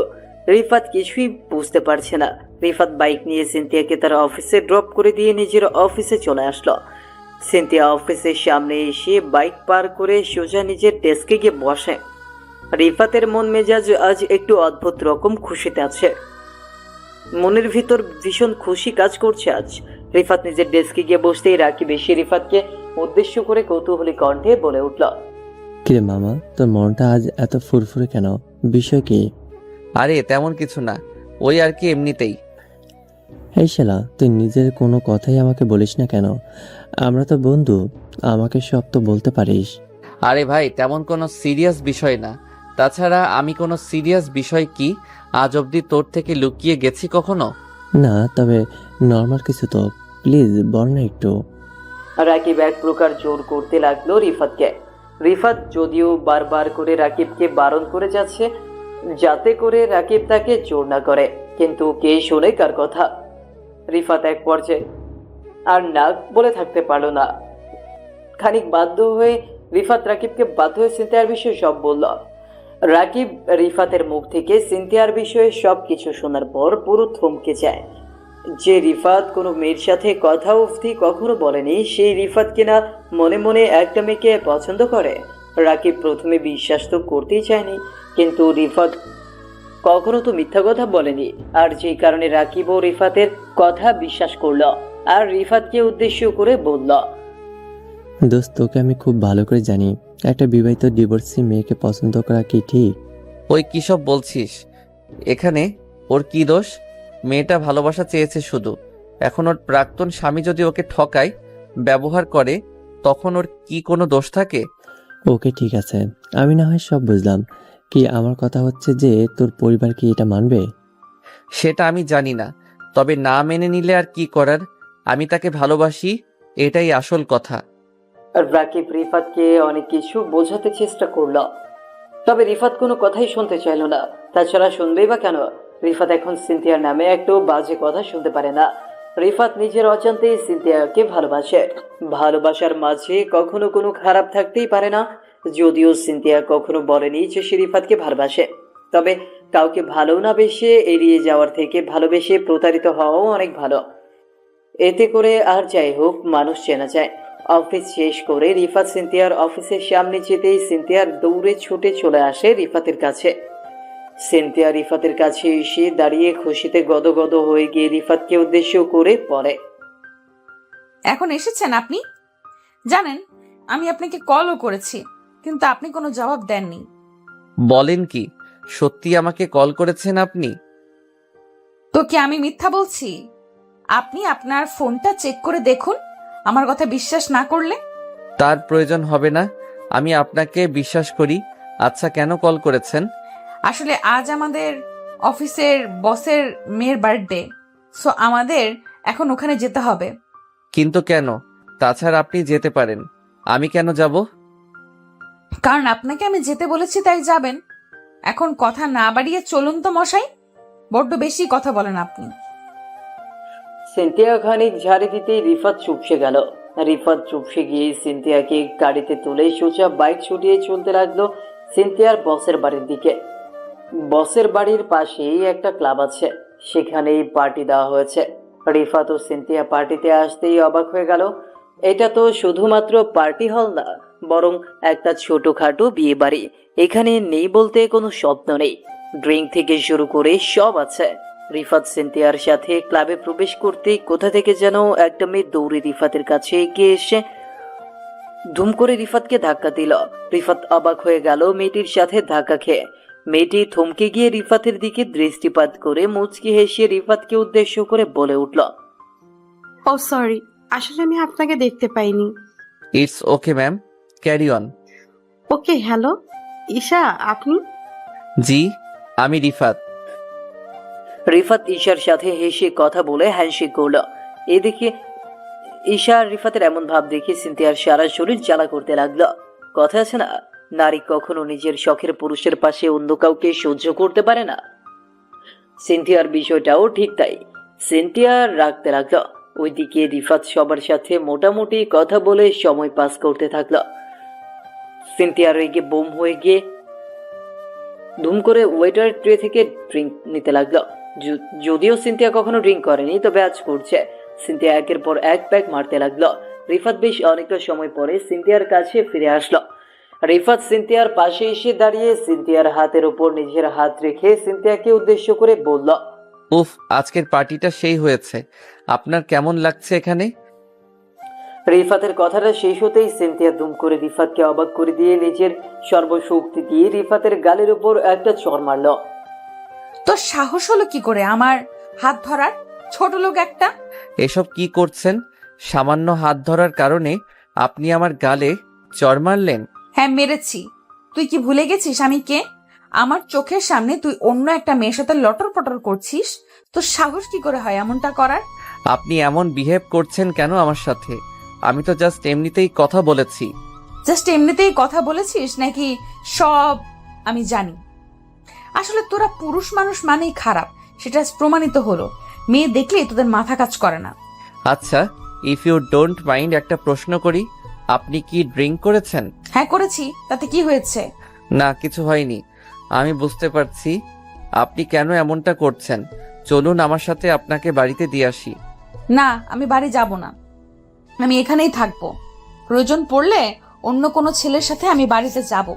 রিফাত কিছুই বুঝতে পারছে না। রিফাত বাইক নিয়ে সিনথিয়াকে তার অফিসে ড্রপ করে দিয়ে নিজের অফিসে চলে আসলো। সিনথিয়া অফিসের সামনে এসে বাইক পার করে সোজা নিজের ডেস্কে গিয়ে বসে। রিফাতের মন মেজাজ আজ একটু অদ্ভুত রকম খুশিতে আছে। মনের ভিতর ভীষণ খুশি কাজ করছে আজ। রিফাত নিজের ডেস্কে গিয়ে বসতেই রাকিব এসে রিফাতকে উদ্দেশ্য করে কৌতূহলী কণ্ঠে বলে উঠল, কিরে মামা, তোর মনটা আজ এত ফুরফুরে কেন? বিষয় কি? আরে তেমন কিছু না, ওই আর কি, এমনিতেই। এই শালা, তুই নিজের কোনো কথাই আমাকে বলিস না কেন? আমরা তো বন্ধু, আমাকে সব তো বলতে পারিস। আরে ভাই, তেমন কোনো সিরিয়াস বিষয় না। তাছাড়া আমি কোনো সিরিয়াস বিষয় কি আজ অবধি তোর থেকে লুকিয়ে গেছি কখনো? না, তবে নর্মাল কিছু তো, প্লিজ বল না একটু। রাকিব এক প্রকার জোর করতে লাগলো রিফাতকে। রিফাত যদিও বারবার করে রাকিবকে বারণ করে যাচ্ছে যাতে করে রাকিব তাকে জোর না করে, কিন্তু কে শোনে কার কথা? রিফাত এক পর্যায়ে আর না বলে থাকতে পারলো না। খানিক বাধ্য হয়ে রিফাত রাকিবকে বাধ্য হয়ে সিনথিয়ার বিষয়ে সব বলল। রাকিব রিফাতের মুখ থেকে সিনথিয়ার বিষয়ে সব কিছু শোনার পর পুরো থমকে যায়। যে রিফাত কোনো মেয়ের সাথে কথা অবধি কখনো বলেনি, সেই রিফাত কিনা মনে মনে একটা মেয়েকে পছন্দ করে। রাকিব প্রথমে বিশ্বাস তো করতেই চায়নি, কিন্তু রিফাত কখনো তো মিথ্যা কথা বলেনি, আর যেই কারণে রাকিব ও রিফাতের কথা বিশ্বাস করলো আর রিফাতকে উদ্দেশ্য করে বলল, দোস্ত, তোকে আমি খুব ভালো করে জানি, একটা বিবাহিত ডিভোর্সি মেয়েকে পছন্দ করা কি ঠিক? ওই কী সব বলছিস? এখানে ওর কি দোষ? মেয়েটা ভালোবাসা চেয়েছে শুধু। এখন ওর প্রাক্তন স্বামী যদি ওকে ঠকায়, ব্যবহার করে, তখন ওর কি কোনো দোষ থাকে? ওকে, ঠিক আছে, আমি না হয় সব বুঝলাম। কি আমার কথা হচ্ছে যে তোর পরিবার কি এটা মানবে? সেটা আমি জানি না, তবে না মেনে নিলে আর কি করার। আমি তাকে ভালোবাসি, এটাই আসল কথা। রাকিব রিফাতকে অনেক কিছু বোঝাতে চেষ্টা করলো, তবে রিফাত কোনো কথাই শুনতে চাইল না। তাছাড়া শুনবেই বা কেন? রিফাত এখন সিনথিয়ার নামে একটু বাজে কথা শুনতে পারে না। রিফাত নিজের অজান্তেই সিনথিয়াকে ভালোবাসে। ভালোবাসার মাঝে কখনো কোনো খারাপ থাকতেই পারে না। যদিও সিনথিয়া কখনো বলেনি যে সে রিফাতকে ভালোবাসে, তবে কাউকে ভালো না বেশে এড়িয়ে যাওয়ার থেকে ভালোবেসে প্রতারিত হওয়াও অনেক ভালো। এতে করে আর যাই হোক, মানুষ চেনা যায়। অফিস শেষ করে রিফাত সিনথিয়ার অফিসের সামনে যেতেই সিনথিয়ার দৌড়ে ছুটে চলে আসে রিফাতের কাছে। সিনথিয়া রিফাতের কাছে এসে দাঁড়িয়ে খুশিতে গদগদ হয়ে গিয়ে রিফাতকে উদ্দেশ্য করে পড়ে, এখন এসেছেন আপনি? জানেন, আমি আপনাকে কলও করেছি, কিন্তু আপনি কোনো জবাব দেননি। বলেন কি, সত্যি আমাকে কল করেছেন আপনি? তো কি আমি মিথ্যা বলছি? আপনি আপনার ফোনটা চেক করে দেখুন, আমার কথা বিশ্বাস না করলে। তার প্রয়োজন হবে না, আমি আপনাকে বিশ্বাস করি। আচ্ছা, কেন কল করেছেন? আসলে আজ আমাদের অফিসের বসের মেয়ের বার্থডে, সো আমাদের এখন ওখানে যেতে হবে। কিন্তু কেন? তাছাড়া আপনি যেতে পারেন, আমি কেন যাব? কারণ আপনাকে আমি যেতে বলেছি তাই যাবেন। এখন কথা না বাড়িয়ে চলুন তো মশাই, বড্ড বেশি কথা বলেন আপনি। সিনথিয়া খানিক ঝাড়ি দিতেই রিফাত চুপসে গেল। রিফাত চুপসে গিয়ে সিনথিয়াকে গাড়িতে তুলে সোজা বাইক ছুটিয়ে চলতে লাগলো সিনথিয়ার বসের বাড়ির দিকে। বসের বাড়ির পাশেই একটা ক্লাব আছে, সেখানেই পার্টি দেওয়া হয়েছে। রিফাত ও সিনথিয়া পার্টিতে আসতেই অবাক হয়ে গেল। এটা তো শুধুমাত্র পার্টি হল না, বরং একটা ছোটখাটো বিয়ে বাড়ি। এখানে নেই বলতে কোনো শব্দ নেই, ড্রিঙ্ক থেকে শুরু করে সব আছে। রিফাত সিনথিয়ার সাথে ক্লাবে প্রবেশ করতেই কোথা থেকে যেন একটা মেয়ে দৌড়ে রিফাতের কাছে এগিয়ে এসে ধুম করে রিফাতকে ধাক্কা দিল। রিফাত অবাক হয়ে গেল মেয়েটির সাথে ধাক্কা খেয়ে। মেয়েটি থমকে গিয়ে রিফাতের দিকে দৃষ্টিপাত করে মুচকি হেসে রিফাতকে উদ্দেশ্য করে বলে উঠল, ও সরি, আসলে আমি আপনাকে দেখতে পাইনি। It's okay ma'am, carry on. Okay, hello Isha, আপনি? জি, আমি রিফাত। রিফাত ঈশার সাথে হেসে কথা বলে হ্যান্ডশেক করল। এদিকে ঈশা আর রিফাতের এমন ভাব দেখে সিনথিয়ার সারা শরীর জ্বালা করতে লাগলো। কথা আছে না, নারী কখনো নিজের শখের পুরুষের পাশে অন্য কাউকে সহ্য করতে পারে না। সিনথিয়ার বিষয়টাও ঠিক তাই। সিনথিয়া রাখতে লাগলো। ওইদিকে রিফাত সবার সাথে মোটামুটি কথা বলে সময় পাস করতে থাকলো। সিনথিয়া রেগে বোম হয়ে গিয়ে ধুম করে ওয়েটার ট্রে থেকে ড্রিঙ্ক নিতে লাগলো। যদিও সিনথিয়া কখনো ড্রিঙ্ক করেনি, তবে আজ করছে। সিনথিয়া একের পর এক প্যাক মারতে লাগলো। রিফাত বেশ অনেকটা সময় পরে সিনথিয়ার কাছে ফিরে আসলো। রিফাত সিনথিয়ার পাশে এসে দাঁড়িয়ে সিনথিয়ার হাতের উপর নিজের হাত রেখে সিনথিয়াকে উদ্দেশ্য করে বলল, উফ, আজকের পার্টিটা সেই হয়েছে। আপনার কেমন লাগছে এখানে? রিফাতের কথাটা শেষ হতেই সিনথিয়া দুম করে রিফাতকে অবাক করে দিয়ে নিজের সর্বশক্তি দিয়ে রিফাতের গালের উপর একটা চড় মারল। তোর সাহস হলো কি করে আমার হাত ধরার, ছোট লোক একটা! এসব কি করছেন? সামান্য হাত ধরার কারণে আপনি আমার গালে চড় মারলেন? হ্যাঁ, মেরেছি। তুই কি ভুলে গেছিস আমি কে? আমার চোখের সামনে তুই অন্য একটা মেয়ের সাথে লটর পটর করছিস। তোর সাহস কি করে হয় এমনটা করার? আপনি এমন বিহেভ করছেন কেন আমার সাথে? আমি তো জাস্ট এমনিতেই কথা বলেছি। জাস্ট এমনিতেই কথা বলেছিস নাকি সব আমি জানি? আসলে তোরা পুরুষ মানুষ মানেই খারাপ, সেটা প্রমাণিত হলো। মেয়ে দেখলেই তোদের মাথা কাজ করে না। আচ্ছা, ইফ ইউ ডোন্ট মাইন্ড একটা প্রশ্ন করি, আপনি কি ড্রিঙ্ক করেছেন? হ্যাঁ করেছি, তাতে কি হয়েছে? না, কিছু হয়নি। আমি বুঝতে পারছি আপনি কেন এমনটা করছেন। চলুন আমার সাথে আপনাকে বাড়িতে দিয়ে আসি। না, আমি বাড়ি যাব না, আমি এখানেই থাকবো। প্রয়োজন পড়লে অন্য কোনো ছেলের সাথে আমি বাড়িতে যাব,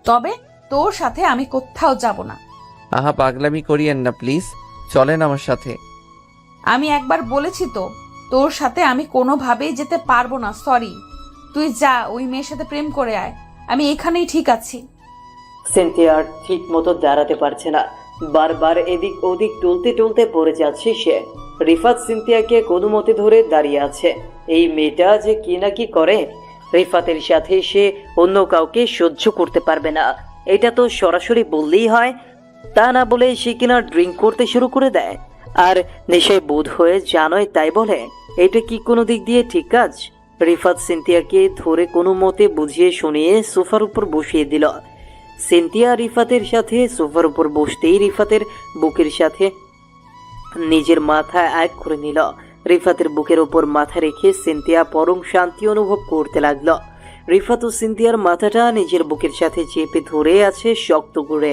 তবে তোর সাথে আমি কোথাও যাব না। আহা, পাগলামি করিয়েন না প্লিজ, চলেন আমার সাথে। আমি একবার বলেছি তো, তোর সাথে আমি কোনোভাবেই যেতে পারবো না। সরি, তুই যা, ওই মেয়ের সাথে প্রেম করে আয়, আমি এখানেই ঠিক আছি। সিনথিয়া আর ঠিক মতো দাঁড়াতে পারছে না, বারবার এদিক ওদিক টলতে টলতে পড়ে যাচ্ছে সে। রিফাত সিনথিয়াকে কোনো মতে ধরে দাঁড়িয়ে আছে। এই মেয়েটা যে কি না কি করে, রিফাতের সাথে সে অন্য কাউকে সহ্য করতে পারবে না, এটা তো সরাসরি বললেই হয়। তা না বলে সে কিনা ড্রিঙ্ক করতে শুরু করে দেয়, আর নেশায় বোধ হয়ে জানোই তাই বলে। এটা কি কোনো দিক দিয়ে ঠিক কাজ? রিফাত সিনথিয়াকে ধরে কোনো মতে বুঝিয়ে শুনিয়ে সোফার উপর বসিয়ে দিল। সিনথিয়া রিফাতের সাথে সোফার উপর বসতেই রিফাতের বুকের সাথে নিজের মাথা এক করে নিল। রিফাতের বুকের উপর মাথা রেখে সিনথিয়া পরম শান্তি অনুভব করতে লাগলো। রিফাত ও সিনথিয়ার মাথাটা নিজের বুকের সাথে চেপে ধরে আছে শক্ত করে।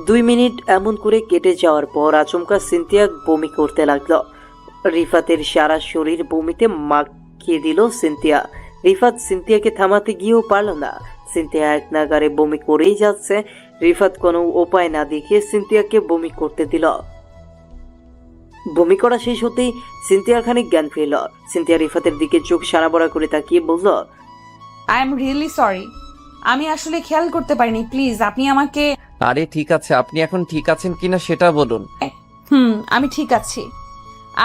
2 মিনিট এমন করে কেটে যাওয়ার পর আচমকা সিনথিয়া বমি করতে লাগলো। রিফাতের সারা শরীর বমিতে মাখিয়ে দিল সিনথিয়া। রিফাত সিনথিয়াকে থামাতে গিয়েও পারল না, সিনথিয়া এক নাগারে বমি করেই যাচ্ছে। রিফাত কোনো উপায় না দেখে সিনথিয়াকে বমি করতে দিল। বমি করা শেষ হতেই সিনথিয়ার খানিক জ্ঞান ফিরল। সিনথিয়া রিফাতের দিকে চোখ সারাবড়া করে তাকিয়ে বলল, আই এম রিয়েলি সরি, আমি আসলে খেয়াল করতে পারিনি, প্লিজ আপনি আমাকে। আরে ঠিক আছে, আপনি এখন ঠিক আছেন কিনা সেটা বলুন। আমি ঠিক আছি।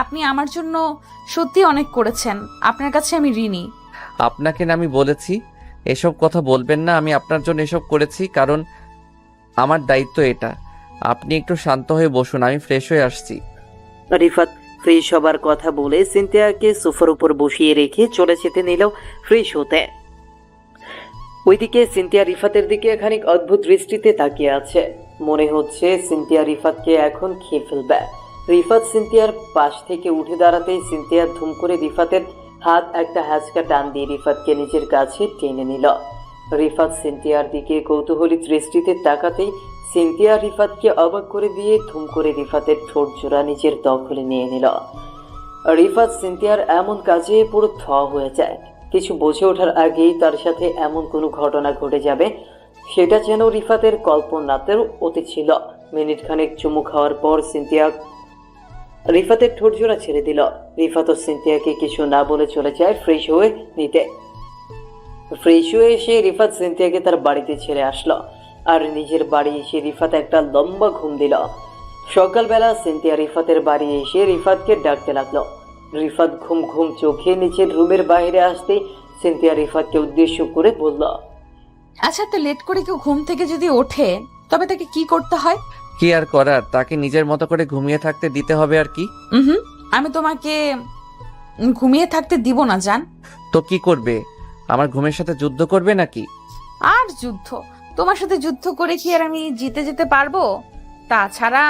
আপনি আমার জন্য সত্যি অনেক করেছেন, আপনার কাছে আমি ঋণী। আপনাকে না আমি বলেছি এসব কথা বলবেন না, আমি আপনার জন্য এসব করেছি কারণ আমার দায়িত্ব এটা। আপনি একটু শান্ত হয়ে বসুন, আমি ফ্রেশ হয়ে আসছি। রিফাত ফ্রেশ হবার কথা বলে সিনথিয়াকে সোফার উপর বসিয়ে রেখে চলে যেতে নিল ফ্রেশ হতে। ওইদিকে সিনথিয়া রিফাতের দিকে খানিক অদ্ভুত দৃষ্টিতে তাকিয়ে আছে। মনে হচ্ছে সিনথিয়া রিফাতকে এখন খেয়ে ফেলবে। রিফাত সিনথিয়ার পাশ থেকে উঠে দাঁড়াতেই সিনথিয়া ধুম করে রিফাতের হাত একটা হ্যাঁচকা টান দিয়ে রিফাতকে নিজের কাছে টেনে নিল। রিফাত সিনথিয়ার দিকে কৌতূহলী দৃষ্টিতে তাকাতেই সিনথিয়া রিফাতকে অবাক করে দিয়ে ধুম করে রিফাতের ঠোঁট জোড়া নিজের দখলে নিয়ে নিল। রিফাত সিনথিয়ার এমন কাজে পুরো থ হয়ে যায়। কিছু বুঝে ওঠার আগেই তার সাথে এমন কোনো ঘটনা ঘটে যাবে, সেটা যেন রিফাতের কল্পনাতেও অতীত ছিল। মিনিট খানেক চুমু খাওয়ার পর সিনথিয়া রিফাতের ঠোঁট জোড়া ছেড়ে দিল। রিফাত ও সিনথিয়াকে কিছু না বলে চলে যায় ফ্রেশ হয়ে নিতে। ফ্রেশ হয়ে এসে রিফাত সিনথিয়াকে তার বাড়িতে ছেড়ে আসলো, আর নিজের বাড়ি এসে রিফাত একটা লম্বা ঘুম দিল। সকালবেলা সিনথিয়া রিফাতের বাড়ি এসে রিফাতকে ডাকতে লাগলো। রিফাত ঘুম ঘুম চোখে নিচের রুমের বাইরে আসতেই সিনথিয়া রিফাতকে উদ্দেশ্য করে বলল, আচ্ছা, তো লেট করে কেউ ঘুম থেকে যদি ওঠে তবে তাকে কি করতে হয়? কি আর করার, তাকে নিজের মতো করে ঘুমিয়ে থাকতে দিতে হবে আর কি। আমি তোমাকে ঘুমিয়ে থাকতে দিব না জান। তো কি করবে, আমার ঘুমের সাথে যুদ্ধ করবে নাকি? আর যুদ্ধ? তোমার সাথে যুদ্ধ করে কি আর আমি জিতে যেতে পারবো? তাছাড়া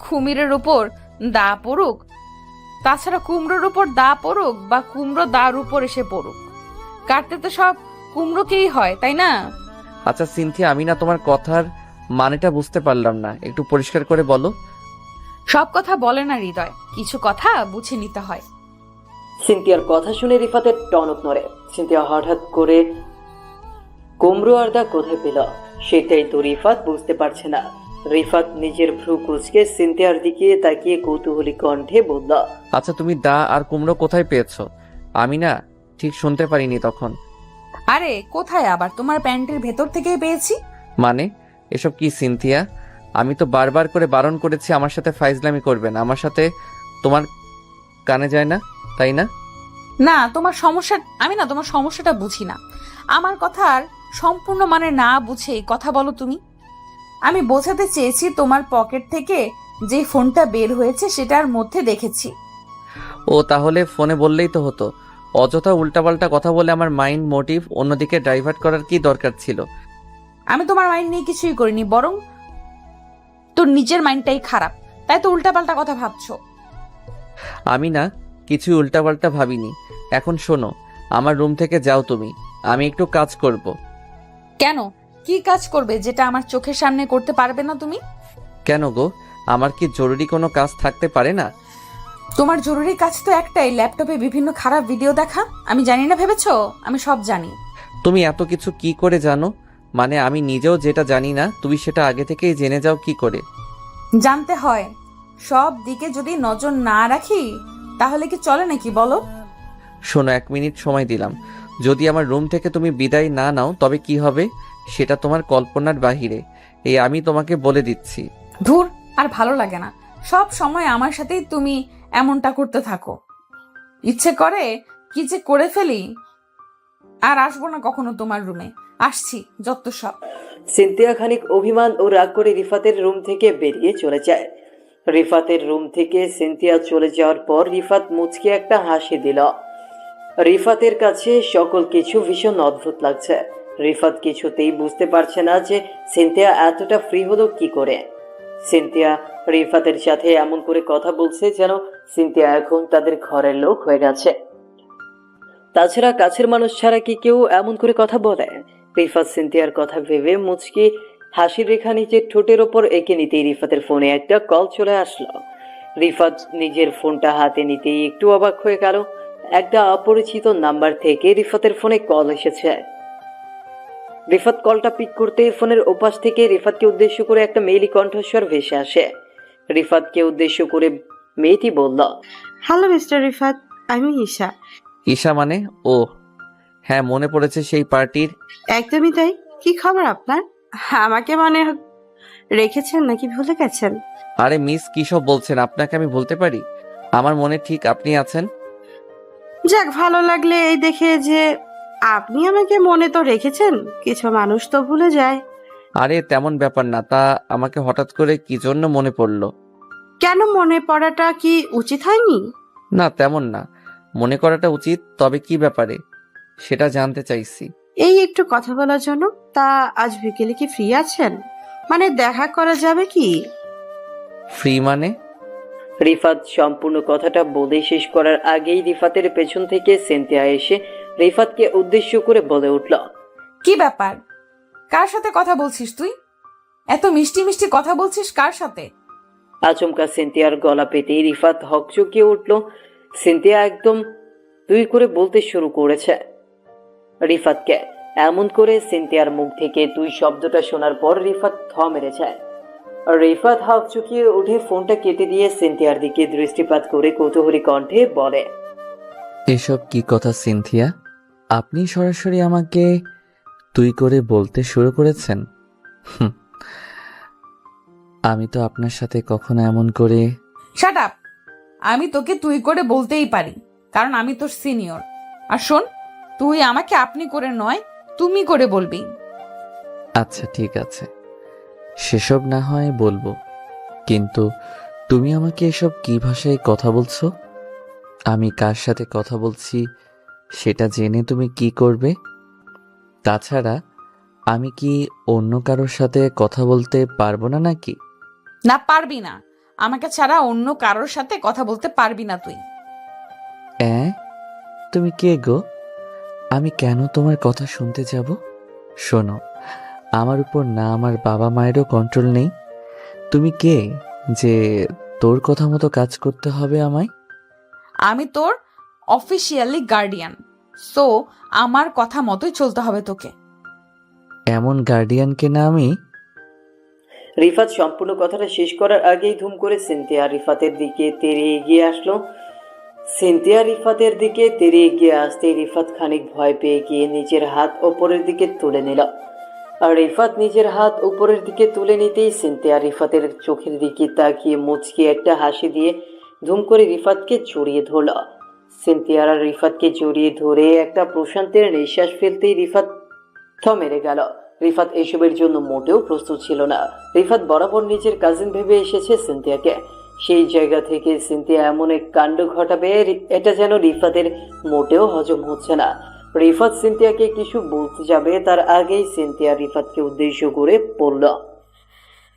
কুমিরের উপর দা পড়ুক, তাছাড়া কুমড়োর উপর দা পড়ুক বা কুমড়ো দার উপর এসে পড়ুক, কাটতে তো সব কুমড়োকেই হয়, তাই না? আচ্ছা সিনথিয়া, আমি না তোমার কথার মানেটা বুঝতে পারলাম না, একটু পরিষ্কার করে বলো। সব কথা বলে না হৃদয়, কিছু কথা বুঝে নিতে হয়। সিনথিয়ার কথা শুনে রিফাতের টনক নড়ে। সিনথিয়া হঠাৎ করে কুমড়ো আর দা কোথায় পেল সেটাই তো রিফাত বুঝতে পারছে না। রিফাত নিজের ভ্রু কুঁচকে সিনথিয়ার দিকে তাকিয়ে কৌতূহলী কণ্ঠে বলল, আচ্ছা তুমি দা আর কুমড়ো কোথায় পেয়েছো? আমি না ঠিক শুনতে পারিনি তখন। আরে কোথায় আবার, তোমার প্যান্টের ভেতর থেকেই পেয়েছি। মানে এসব কি সিনথিয়া? আমি তো বারবার করে বারণ করেছি আমার সাথে ফাইজলামি করবেন, আমার সাথে তোমার কানে যায় না, তাই না? না, তোমার সমস্যা, আমি না তোমার সমস্যাটা বুঝি না। আমার কথার সম্পূর্ণ মানে না বুঝে কথা বলো তুমি। আমি বোঝাতে চেয়েছি তোমার পকেট থেকে যে ফোনটা বের হয়েছে সেটার মধ্যে দেখেছি। ও তাহলে ফোনে বললেই তো হতো, অযথা উল্টাপাল্টা কথা বলে আমার মাইন্ড মোটিভ অন্যদিকে ডাইভার্ট করার কি দরকার ছিল? আমি তোমার মাইন্ড নিয়ে কিছুই করিনি, বরং তোর নিজের মাইন্ডটাই খারাপ, তাই তো উল্টাপাল্টা কথা ভাবছো। আমি না কিছুই উল্টাপাল্টা ভাবিনি। এখন শোনো, আমার রুম থেকে যাও তুমি, আমি একটু কাজ করব। কেন? কি কাজ করবে যেটা আমার চোখের সামনে করতে পারবে না তুমি? কেন গো, আমার কি জরুরি কোনো কাজ থাকতে পারে না? তোমার জরুরি কাজ তো একটাই, ল্যাপটপে বিভিন্ন খারাপ ভিডিও দেখা। আমি জানি না ভেবেছো? আমি সব জানি। তুমি এত কিছু কি করে জানো? মানে আমি নিজেও যেটা জানি না তুমি সেটা আগে থেকেই জেনে যাও কি করে? জানতে হয়। সব দিকে যদি নজর না রাখি তাহলে কি চলে নাকি বলো? শোনো, 1 মিনিট সময় দিলাম। যদি আমার রুম থেকে তুমি বিদায় না নাও তবে কি হবে সেটা তোমার কল্পনার বাহিরে। এই আমি তোমাকে বলে দিচ্ছি। ধুর, আর ভালো লাগে না। সব সময় আমার সাথেই তুমি এমনটা করতে থাকো। ইচ্ছে করে কি যে করে ফেলি। আর আসবো না কখনো তোমার রুমে। আসছি যত সব। সিনথিয়া খানিক অভিমান ও রাগ করে রিফাতের রুম থেকে বেরিয়ে চলে যায়। রিফাতের রুম থেকে সিনথিয়া চলে যাওয়ার পর রিফাত মুচকে একটা হাসি দিল। রিফাতের কাছে সকল কিছু ভীষণ অদ্ভুত লাগছে। রিফাত কিছুতেই বুঝতে পারছে না যে সিনথিয়া এতটা ফ্রি হলো কি করে। সিনথিয়া রিফাতের সাথে এমন করে কথা বলছে যেন সিনথিয়া এখন তাদের ঘরের লোক হয়ে গেছে। তাছাড়া কাছের মানুষ ছাড়া কি কেউ এমন করে কথা বলে? রিফাত সিনথিয়ার কথা ভেবে মুচকি হাসির রেখা নিজের ঠোঁটের ওপর এঁকে নিতেই রিফাতের ফোনে একটা কল চলে আসলো। রিফাত নিজের ফোনটা হাতে নিতেই একটু অবাক হয়ে গেল। একটা অপরিচিত নাম্বার থেকে রিফাতের ফোনে কল এসেছে। রিফাত কলটা পিক করতে ফোনের ওপাশ থেকে রিফাতকে উদ্দেশ্য করে একটা মেয়েলি কণ্ঠস্বর ভেসে আসে। রিফাতকে উদ্দেশ্য করে মেয়েটি বলল, হ্যালো মিস্টার রিফাত, আমি ঈশা। ঈশা মানে? ও হ্যাঁ, মনে পড়েছে সেই পার্টির। একদমই তাই। কি খবর আপনার? আমাকে মনে রেখেছেন নাকি ভুলে গেছেন? আরে মিস, কি সব বলছেন? আপনাকে আমি বলতে পারি? আমার মনে ঠিক আপনি আছেন। যাক, ভালো লাগলে এই দেখে যে আপনি আমাকে মনে তো রেখেছেন। কিছু মানুষ তো ভুলে যায়। আরে তেমন ব্যাপার না। তা আমাকে হঠাৎ করে কি জন্য মনে পড়লো? কেন, মনে পড়াটা কি উচিত হয়নি? না তেমন না, মনে করাটা উচিত। তবে কি ব্যাপারে সেটা জানতে চাইছি। এই একটু কথা বলার জন্য। তা আজ বিকেলে কি ফ্রি আছেন? মানে দেখা করা যাবে কি? ফ্রি মানে? রিফাত সম্পূর্ণ কথাটা বলে শেষ করার আগেই রিফাতের পেছন থেকে সিনথিয়া এসে রিফাতকে উদ্দেশ্য করে বলে উঠল, কি ব্যাপার? কার সাথে কথা বলছিস তুই? এত মিষ্টি মিষ্টি কথা বলছিস কার সাথে? আচমকা সিনথিয়ার গলা পেতে রিফাত হকচকিয়ে উঠল। সিনথিয়া একদম তুই করে বলতে শুরু করেছে। রিফাতকে এমন করে সিনথিয়ার মুখ থেকে তুই শব্দটা শোনার পর রিফাত থ মেরে যায়। রিফাত হকচকিয়ে উঠে ফোনটা কেটে দিয়ে সিনথিয়ার দিকে দৃষ্টিপাত করে কৌতূহলী কণ্ঠে বলে, এসব কি কথা সিনথিয়া? আপনি সরাসরি আমাকে তুই করে বলতে শুরু করেছেন? আমি তো আপনার সাথে কখনো এমন করে। Shut up. আমি তোকে তুই করে বলতেই পারি, কারণ আমি তোর সিনিয়র। আর শোন, তুই আমাকে আপনি করে নয়, তুমি করে বলবি। আচ্ছা ঠিক আছে, সেসব না হয় বলবো, কিন্তু তুমি আমাকে এসব কি ভাষায় কথা বলছো? আমি কার সাথে কথা বলছি সেটা জেনে তুমি কি করবে? তাছাড়া আমি কি অন্য কারোর সাথে কথা বলতে পারবো না নাকি? না, পারবি না। আমাকে ছাড়া অন্য কারোর সাথে কথা বলতে পারবি না তুই। তুমি কে গো? আমি কেন তোমার কথা শুনতে যাব? শোনো, আমার উপর না আমার বাবা মায়েরও কন্ট্রোল নেই। তুমি কে যে তোর কথা মতো কাজ করতে হবে আমায়? আমি তোর অফিসিয়ালি গার্ডিয়ান, সো আমার কথা মতোই চলতে হবে তোকে। এমন গার্ডিয়ানকে না আমি। রিফাত সম্পূর্ণ কথাটা শেষ করার আগেই ধুম করে সিনথিয়া রিফাতের দিকে তেড়ে এগিয়ে আসলো। সিনথিয়া রিফাতের দিকে তেড়ে এগিয়ে আসতে রিফাত খানিক ভয় পেয়ে গিয়ে নিজের হাত ওপরের দিকে তুলে নিল। আর রিফাত নিজের হাত উপরের দিকে তুলে নিতেই সিনথিয়া রিফাতের চোখের দিকে তাকিয়ে মুচকি একটা হাসি দিয়ে ধুম করে রিফাতকে জড়িয়ে ধরল। সিনথিয়া আর রিফাতকে জড়িয়ে ধরে একটা প্রশান্তের নিঃশ্বাস ফেলতেই রিফাত থ মেরে গেল। রিফাত এসবের জন্য মোটেও প্রস্তুত ছিল না। রিফাত বরাবর নিজের কাজিন ভেবে এসেছে সিনথিয়াকে। সেই জায়গা থেকে সিনথিয়া এমন এক কাণ্ড ঘটাবে এটা যেন রিফাতের মোটেও হজম হচ্ছে না। রিফাত সিনথিয়াকে কিছু বলতে যাবে তার আগেই সিনথিয়া রিফাতকে উদ্দেশ্য করে বলল,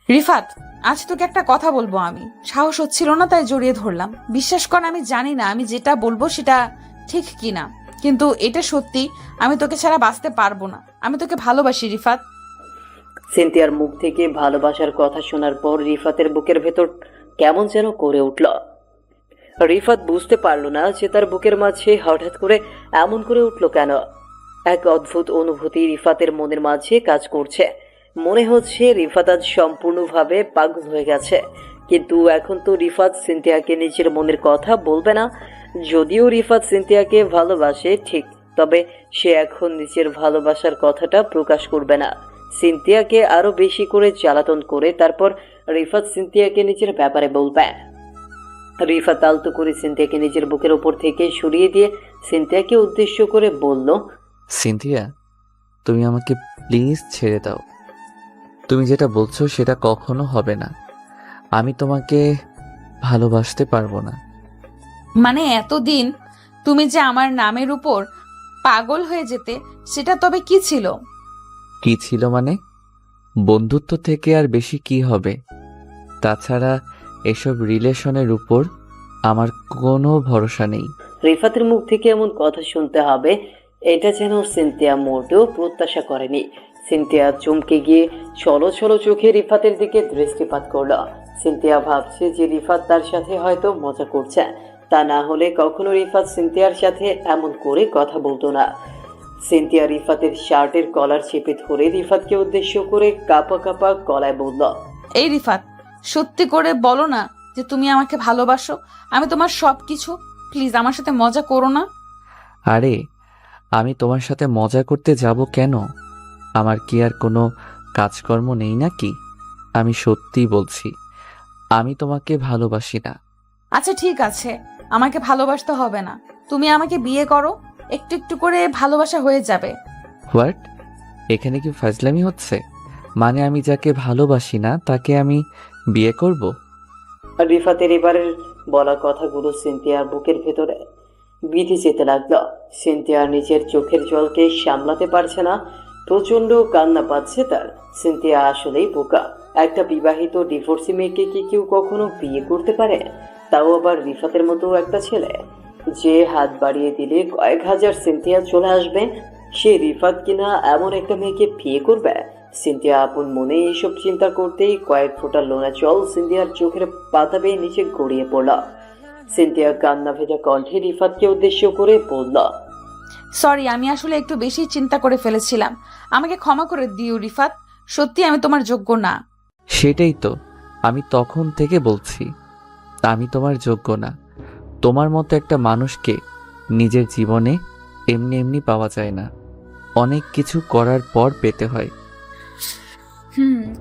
রিফাত, আজ তোকে একটা কথা বলবো। আমি সাহস হচ্ছিল না তাই জড়িয়ে ধরলাম। বিশ্বাস কর, আমি জানি না আমি যেটা বলবো সেটা ঠিক কিনা, কিন্তু এটা সত্যি। আমি তোকে ছাড়া বাঁচতে পারবো না। আমি তোকে ভালোবাসি রিফাত। সিনথিয়ার মুখ থেকে ভালোবাসার কথা শোনার পর রিফাতের বুকের ভেতর কেমন যেন করে উঠল। রিফাত বুঝতে পারল না যে তার বুকের মাঝে হঠাৎ করে এমন করে উঠল কেন। এক অদ্ভুত অনুভূতি রিফাতের মনের মাঝে কাজ করছে। মনে হচ্ছে রিফাত আজ সম্পূর্ণভাবে পাগল হয়ে গেছে। কিন্তু এখন তো রিফাত সিনথিয়াকে নিজের মনের কথা বলবে না। যদিও রিফাত সিনথিয়াকে ভালোবাসে ঠিক, তবে সে এখন নিজের ভালোবাসার কথাটা প্রকাশ করবে না। সিনথিয়াকে আরো বেশি করে জ্বালাতন করে তারপর রিফাত সিনথিয়াকে নিজের ব্যাপারে বলবে। রিফাত আলতো করে সিনথিয়াকে নিজের বুকের উপর থেকে সরিয়ে দিয়ে সিনথিয়াকে উদ্দেশ্য করে বলল, সিনথিয়া, তুমি আমাকে প্লিজ ছেড়ে দাও। তুমি যেটা বলছো সেটা কখনো হবে না। আমি তোমাকে ভালোবাসতে পারবো না। মানে এতদিন তুমি যে আমার নামের উপর পাগল হয়ে যেতে, সেটা তবে কি ছিল? কি ছিল মানে? বন্ধুত্ব থেকে আর বেশি কি হবে? তাছাড়া এসব রিলেশনের উপর আমার কোনো ভরসা নেই। রিফাতের মুখ থেকে এমন কথা শুনতে হবে এটা যেন সিনথিয়া মোটেও প্রত্যাশা করেনি। সিনথিয়া চমকে গিয়ে ছলো ছলো চোখে রিফাতের দিকে দৃষ্টিপাত করল। সিনথিয়া ভাবছে যে রিফাত তার সাথে হয়তো মজা করছে, তা না হলে কখনো রিফাত সিনথিয়ার সাথে এমন করে কথা বলতো না। সিনথিয়া রিফাতের শার্টের কলার চেপে ধরে রিফাতকে উদ্দেশ্য করে কাঁপা কাঁপা গলায় বলল, এই রিফাত, সত্যি করে বলো না যে তুমি আমাকে ভালোবাসো। আমি তোমার সব কিছু, প্লিজ আমার সাথে মজা করো না। আরে, আমি তোমার সাথে মজা করতে যাব কেন? আমার কি আর কোনো কাজকর্ম নেই নাকি? আমি সত্যিই বলছি, আমি তোমাকে ভালোবাসি না। আচ্ছা ঠিক আছে, আমাকে ভালোবাসতে হবে না, তুমি আমাকে বিয়ে করো, একটু একটু করে ভালোবাসা হয়ে যাবে। হোয়াট? এখানে কি ফাজলামি হচ্ছে? মানে আমি যাকে ভালোবাসি না তাকে আমি বিয়ে করব? রিফাতের এবারের বলা কথাগুলো সিনথিয়ার বুকের ভেতরে বিধে যেতে লাগলো। সিনথিয়া নিজের চোখের জলকে সামলাতে পারছে না, প্রচন্ড কান্না পাচ্ছে তার। সিনথিয়া আসলেই বোকা। একটা বিবাহিত ডিভোর্সি মেয়েকে কি কেউ কখনো বিয়ে করতে পারে? তাও আবার রিফাতের মতো একটা ছেলে যে হাত বাড়িয়ে দিলে কয়েক হাজার সিনথিয়া চলে আসবে। সে রিফাত কিনা এমন একটা মেয়েকে বিয়ে করবে? সিনথিয়া আপন মনে এইসব চিন্তা করতেই কয়েক ফোঁটা লোনা জল সিনথিয়ার চোখের পাতা বেয়ে নিচে গড়িয়ে পড়ল। সিনথিয়া কান্না ভেজা কণ্ঠে রিফাতকে উদ্দেশ্য করে বলল, সরি, আমি আসলে একটু বেশি চিন্তা করে ফেলেছিলাম, আমাকে ক্ষমা করে দিও রিফাত। সত্যি আমি তোমার যোগ্য না। সেটাই তো আমি তখন থেকে বলছি, আমি তোমার যোগ্য না। তোমার মতো একটা মানুষকে নিজের জীবনে এমনি এমনি পাওয়া যায় না, অনেক কিছু করার পর পেতে হয়।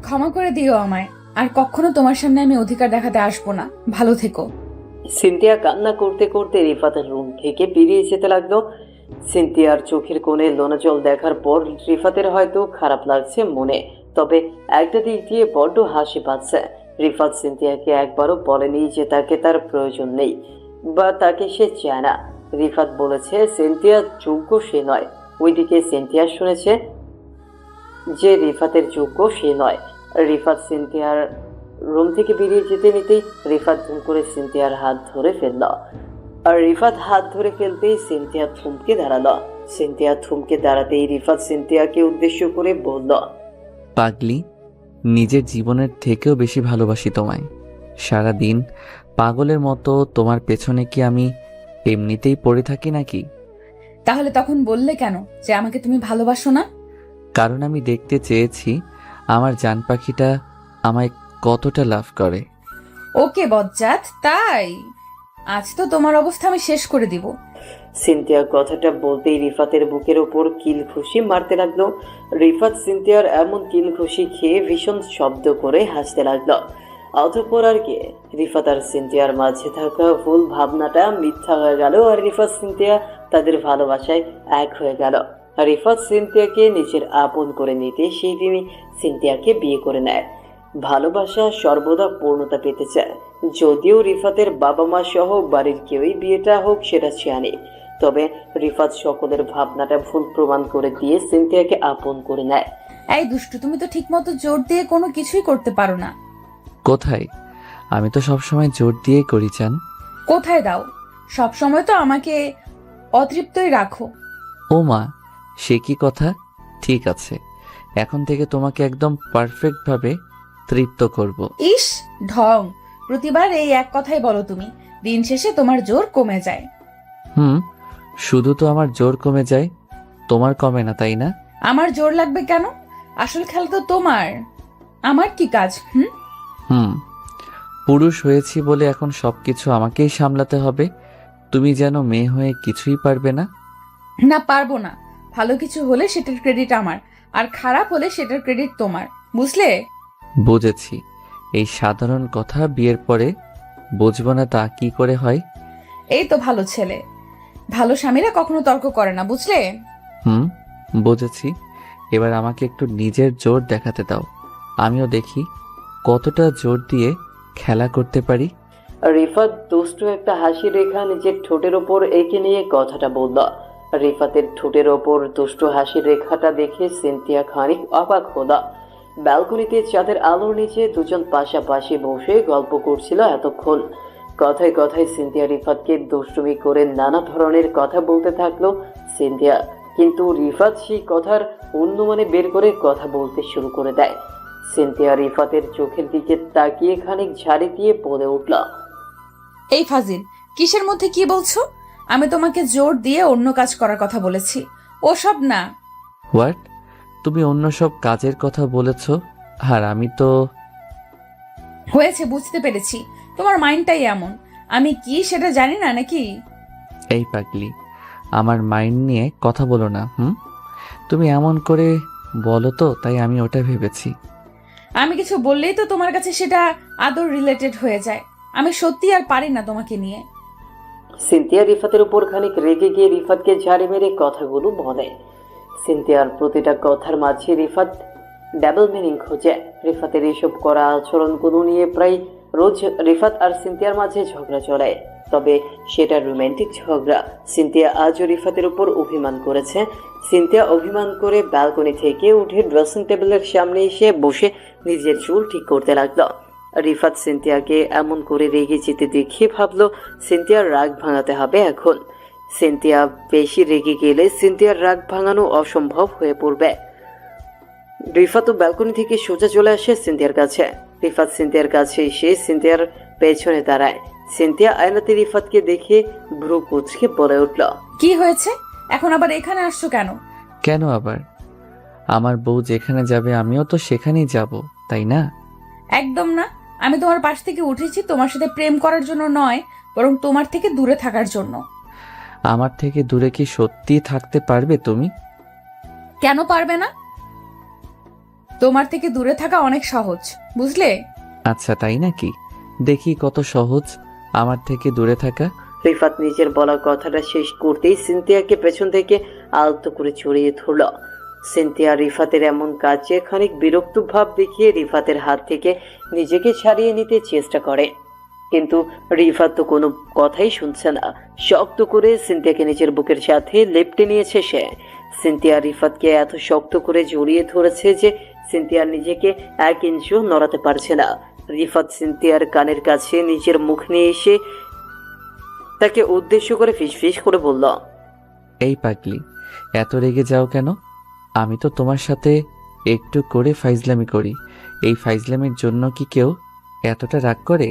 ক্ষমা করে দিও আমায়, আর কখনো তোমার সামনে আমি অধিকার দেখাতে আসবো না। ভালো থেকো। সিনথিয়া কান্না করতে করতে রিফাতের রুম থেকে বেরিয়ে যেতে লাগলো। সিনথিয়ার চোখের কোণে লোনা জল দেখার পর রিফাতের হয়তো খারাপ লাগছে মনে, তবে একটা দিক দিয়ে বড্ড হাসি পাচ্ছে। রিফাত সিনথিয়াকে একবারও বলেনি যে তাকে তার প্রয়োজন নেই বা তাকে সে চায় না। রিফাত বলেছে সিনথিয়া যোগ্য সে নয়, ওইদিকে সিনথিয়া শুনেছে যে রিফাতের যোগ্য সে নয়। রিফাত সিনথিয়ার রুম থেকে বেরিয়ে যেতে নিতেই রিফাত ধুম করে সিনথিয়ার হাত ধরে ফেলল। আর রিফাত হাত ধরে ফেলতেই সিনথিয়া থমকে দাঁড়ালো। সিনথিয়া থমকে দাঁড়াতেই রিফাত সিনথিয়াকে উদ্দেশ্য করে বলল, পাগলি, নিজের জীবনের থেকেও বেশি ভালোবাসি তোমায়। সারা দিন পাগলের মতো তোমার পেছনে কি আমি এমনিতেই পড়ে থাকি নাকি? তাহলে তখন বললে কেন যে আমাকে তুমি ভালোবাসো না? কারণ আমি দেখতে চেয়েছি আমার জান পাখিটা আমায় কতটা লাভ করে। ওকে বজ্জাত, তাই আজ তো তোমার অবস্থা আমি শেষ করে দিব। সিনথিয়া কথাটা বলতেই রিফাতের বুকের ওপর কিল ঘুষি মারতে লাগলো। রিফাত সিনথিয়ার এমন কিল ঘুষি খেয়ে ভীষণ শব্দ করে হাসতে লাগলো। অতঃপর আর কি, রিফাত আর সিনথিয়ার মাঝে থাকা ভুল ভাবনাটা মিথ্যা হয়ে গেল, আর রিফাত সিনথিয়া তাদের ভালোবাসায় এক হয়ে গেল। রিফাত সিনথিয়াকে নিজের আপন করে নিতে সেই দিনই সিনথিয়াকে বিয়ে করে নেয়। ভালোবাসা সর্বদা পূর্ণতা পেতে চায়। যদিও রিফাতের বাবা মা সহ বাড়ির কেউই বিয়েটা হোক সেটা চায়নি, তবে রিফাত সকলের ভাবনাটা ভুল প্রমাণ করে দিয়ে সিনথিয়াকে আপন করে নেয়। এই দুষ্টু, তুমি তো ঠিক মতো জোর দিয়ে কোনো কিছুই করতে পারো না। কোথায়? আমি তো সবসময় জোর দিয়েই করি চান। কোথায় দাও? সব সময় তো আমাকে অতৃপ্তই রাখো। ও মা, সে কি কথা? ঠিক আছে, এখন থেকে তোমাকে একদম পারফেক্টভাবে তৃপ্ত করব। ইস, ঢং। প্রতিবার এই এক কথাই বলো তুমি, দিন শেষে তোমার জোর কমে যায়। শুধু তো আমার জোর কমে যায়, তোমার কমে না, তাই না? আমার জোর লাগবে কেন? আসল খেলা তো তোমার, আমার কি কাজ? পুরুষ হয়েছি বলে এখন সবকিছু আমাকেই সামলাতে হবে। তুমি যেন মেয়ে হয়ে কিছুই পারবে না। না, পারবো না। ভালো কিছু হলে সেটার ক্রেডিট আমার, আর খারাপ হলে সেটার ক্রেডিট তোমার, বুঝলে? বুঝেছি। এই সাধারণ কথা বিয়ের পরে বুঝবো না তা কি করে হয়? এই তো ভালো ছেলে। ভালো স্বামীরা কখনো তর্ক করে না, বুঝলে? বুঝেছি। এবার আমাকে একটু নিজের জোর দেখাতে দাও, আমিও দেখি কতটা জোর দিয়ে খেলা করতে পারি। রিফাত দুষ্টু একটা হাসি রেখা নিজের ঠোঁটের ওপর এঁকে নিয়ে কথাটা বলল। রিফাতের ঠোঁটের ওপর দুষ্টু হাসির রেখাটা দেখে সিনথিয়া খানিক অবাক হলো। ব্যালকনিতে চাঁদের আলোর নিচে দুজন পাশাপাশি বসে গল্প করছিল এতক্ষণ। কথায় কথায় সিনথিয়া রিফাতকে দুষ্টুমি করে নানা ধরনের কথা বলতে থাকলো। সিনথিয়া কিন্তু রিফাত সেই কথার অন্য মানে বের করে কথা বলতে শুরু করে দেয়। সিনথিয়া রিফাতের চোখের দিকে তাকিয়ে খানিক ঝাড়ি দিয়ে বলে উঠল, এই ফাজিল, কিসের মধ্যে কি বলছো? আমি তোমাকে জোর দিয়ে অন্য কাজ করার কথা বলেছি, ওসব না। হোয়াট? তুমি অন্য সব কাজের কথা বলেছ, আর আমি তো... হয়েছে, বুঝতে পেরেছি। তোমার মাইন্ডটাই এমন। আমি কি সেটা জানি না নাকি? এই পাগলি, আমার মাইন্ড নিয়ে কথা বলো না। তুমি এমন করে বলো তো, তাই আমি ওটা ভেবেছি। আমি কিছু বললেই তো তোমার কাছে সেটা আদর রিলেটেড হয়ে যায়। আমি সত্যি আর পারি না তোমাকে নিয়ে। সিনথিয়া রিফাতের উপর খানিক রেগে গিয়ে রিফাতকে ঝাড়ি মেরে কথাগুলো বলে। সিনথিয়ার প্রতিটা কথার মাঝে রিফাত ডাবল মিনিং খোঁজে। রিফাতের এসব করা আচরণগুলো নিয়ে প্রায় রোজ রিফাত আর সিনথিয়ার মাঝে ঝগড়া চলে, তবে সেটা রোমান্টিক ঝগড়া। সিনথিয়া আজও রিফাতের উপর অভিমান করেছে। সিনথিয়া অভিমান করে ব্যালকনি থেকে উঠে ড্রেসিং টেবিলের সামনে এসে বসে নিজের চুল ঠিক করতে লাগলো। রিফাত সিনথিয়াকে এমন করে রেগে যেতে দেখে ভাবলো সিনথিয়ার রাগ ভাঙাতে হবে এখন। সিনথিয়া বেশি রেগে গেলে সিনথিয়ার রাগ ভাঙানো অসম্ভব হয়ে পড়বে। রিফাতও ব্যালকনি থেকে সোজা চলে আসে সিনথিয়ার কাছে। রিফাত সিনথিয়ার কাছে এসে সিনথিয়ার পেছনে দাঁড়ায়। সিনথিয়া আয়নাতে রিফাতকে দেখে ভ্রু কুঁচকে বলে উঠল, কি হয়েছে? এখন আবার এখানে আসছো কেন? কেন আবার? আমার বউ যেখানে যাবে আমিও তো সেখানেই যাব, তাই না? একদম না। আমি তোমার পাশ থেকে উঠেছি তোমার সাথে প্রেম করার জন্য নয়, বরং তোমার থেকে দূরে থাকার জন্য। আমার থেকে দূরে কি সত্যি থাকতে পারবে তুমি? কেন পারবে না? তোমার থেকে দূরে থাকা অনেক সহজ, বুঝলে? আচ্ছা, তাই নাকি? দেখি কত সহজ আমার থেকে দূরে থাকা। রিফাত নিজের বলা কথাটা শেষ করতেই সিনথিয়াকে পেছন থেকে আলতো করে জড়িয়ে ধরল। সিনথিয়া রিফাতের এমন কাজে খানিক বিরক্ত ভাব দেখিয়ে রিফাতের হাত থেকে নিজেকে ছাড়িয়ে নিতে চেষ্টা করে, কিন্তু রিফাত তো কোনো কথাই শুনছে না। শক্ত করে সিনথিয়াকে নিজের বুকের সাথে লেপ্টে নিয়েছে সে। সিনথিয়া রিফাতকে এত শক্ত করে জড়িয়ে ধরেছে যে সিনথিয়া নিজেকে 1 ইঞ্চিও নড়াতে পারছে না। রিফাত সিনথিয়ার কানের কাছে নিজের মুখ নিয়ে এসে তাকে উদ্দেশ্য করে ফিসফিস করে বলল, এই পাগলি, এত রেগে যাও কেন? আমি তো তোমার সাথে একটু করে ফাইজলামি করি। এই ফাইজলামির জন্য কি কেউ এতটা রাগ করে?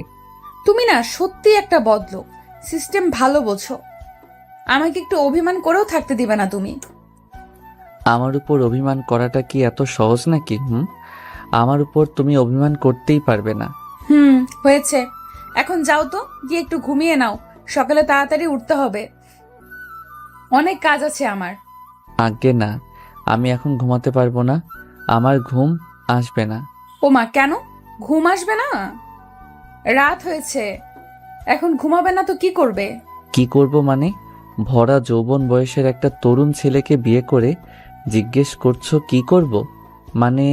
তুমি না সত্যি একটা বদলোক। সিস্টেম ভালো বোঝো। আমাকে একটু অভিমান করেও থাকতে দিবে না তুমি। আমার উপর অভিমান করাটা কি এত সহজ নাকি? আমার উপর তুমি অভিমান করতেই পারবে না। হয়েছে। এখন যাও তো, গিয়ে একটু ঘুমিয়ে নাও। সকালে তাড়াতাড়ি উঠতে হবে, অনেক কাজ আছে আমার। আজ্ঞে না, আমি এখন ঘুমাতে পারবো না, আমার ঘুম আসবে না। ওমা, কেন ঘুম আসবে না? রাত হয়েছে, এখন ঘুমাবে না তো কি করবে? কি করব মানে? ভরা যৌবন বয়সের একটা তরুণ ছেলেকে বিয়ে করে জিজ্ঞেস করছো কি করব? মানে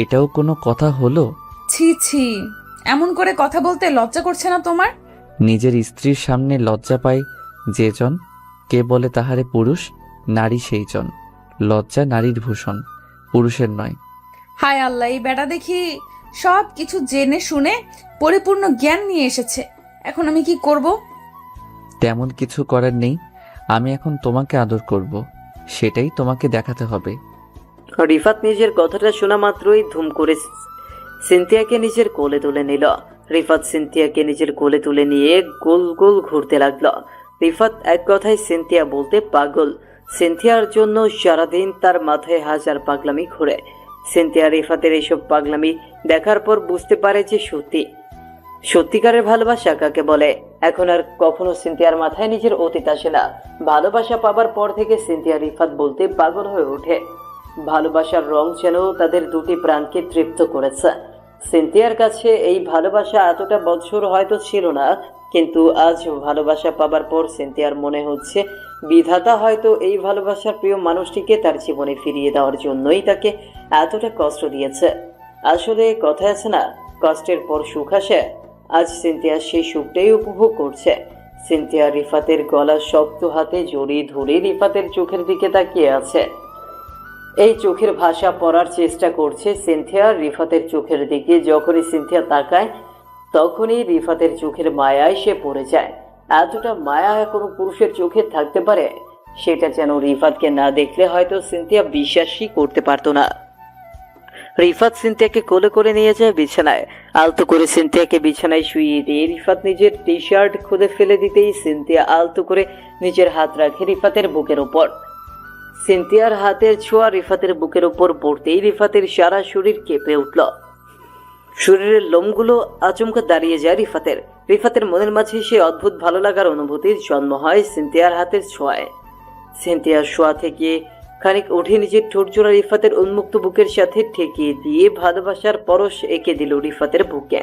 এটাও কোনো কথা হলো? ছি ছি, এমন করে কথা বলতে লজ্জা করছে না তোমার? নিজের স্ত্রীর সামনে লজ্জা পায় যে জন, কে বলে তাহারে পুরুষ? নারী সেই জন। লজ্জা নারীর ভূষণ, পুরুষের নয়। হায় আল্লাহ, এই বেটা দেখি সব কিছু জেনে শুনে পরিপূর্ণ জ্ঞান নিয়ে এসেছে। এখন আমি কি করব? তেমন কিছু করার নেই। আমি এখন তোমাকে আদর করব, সেটাই তোমাকে দেখাতে হবে। রিফাত নিজের কথাটা শোনা মাত্রই ধুম করে সিনথিয়াকে নিজের কোলে তুলে নিল। রিফাত সিনথিয়াকে নিজের কোলে তুলে নিয়ে গোল গোল ঘুরতে লাগলো। রিফাত এক কথায় সিনথিয়া বলতে পাগল। সিনথিয়ার জন্য সারাদিন তার মাথায় হাজার পাগলামি ঘোরে। সিনথিয়া রিফাতের এসব পাগলামি দেখার পর বুঝতে পারে যে সত্যিকারের ভালোবাসা কাকে বলে। এখন আর কখনো সিনথিয়ার মাথায় নিজের অতীত আসে না। ভালোবাসা পাবার পর থেকে সিনথিয়া রিফাত বলতে পাগল হয়ে ওঠে। ভালোবাসার রং যেন তাদের দুটি প্রাণকে তৃপ্ত করেছে। সিনথিয়ার কাছে এই ভালোবাসা এতটা বছর হয়তো ছিল না, কিন্তু আজ ভালোবাসা পাবার পর সিনথিয়ার মনে হচ্ছে বিধাতা হয়তো এই ভালোবাসার প্রিয় মানুষটিকে তার জীবনে ফিরিয়ে দেওয়ার জন্যই তাকে এতটা কষ্ট দিয়েছে। আসলে কথা আছে না, কষ্টের পর সুখ আসে। আজ সিনথিয়া সেই সুখটাই উপভোগ করছে। সিনথিয়া রিফাতের গলা শক্ত হাতে জড়িয়ে ধরে রিফাতের চোখের দিকে তাকিয়ে আছে। এই চোখের ভাষা পড়ার চেষ্টা করছে সিনথিয়া রিফাতের চোখের দিকে। যখনই সিনথিয়া তাকায় তখনই রিফাতের চোখের মায়ায় সে পড়ে যায়। এতটা মায়া কোনো পুরুষের চোখে থাকতে পারে, সেটা যেন রিফাতকে না দেখলে হয়তো সিনথিয়া বিশ্বাসই করতে পারতো না। রিফাত সিনথিয়াকে কোলে করে নিয়ে যায় বিছানায়। আলতো করে সিনথিয়াকে বিছানায় শুইয়ে দিয়ে রিফাত নিজের টি শার্ট খুলে ফেলে দিতেই সিনথিয়া আলতো করে নিজের হাত রাখে রিফাতের বুকের উপর। সিনথিয়ার হাতের ছোঁয়া রিফাতের বুকের উপর পড়তেই রিফাতের সারা শরীর কেঁপে উঠল। শরীরের লোমগুলো আচমকা দাঁড়িয়ে যায় রিফাতের মনের মাঝে সে অদ্ভুত ভালো লাগার অনুভূতির জন্ম হয় সিনথিয়ার হাতের ছোঁয়ায়। সিনথিয়ার শোয়া থেকে খানিক উঠে নিজের ঠোঁটজোড়া রিফাতের উন্মুক্ত বুকের সাথে ঠেকিয়ে দিয়ে ভালোবাসার পরশ এঁকে দিল রিফাতের বুকে।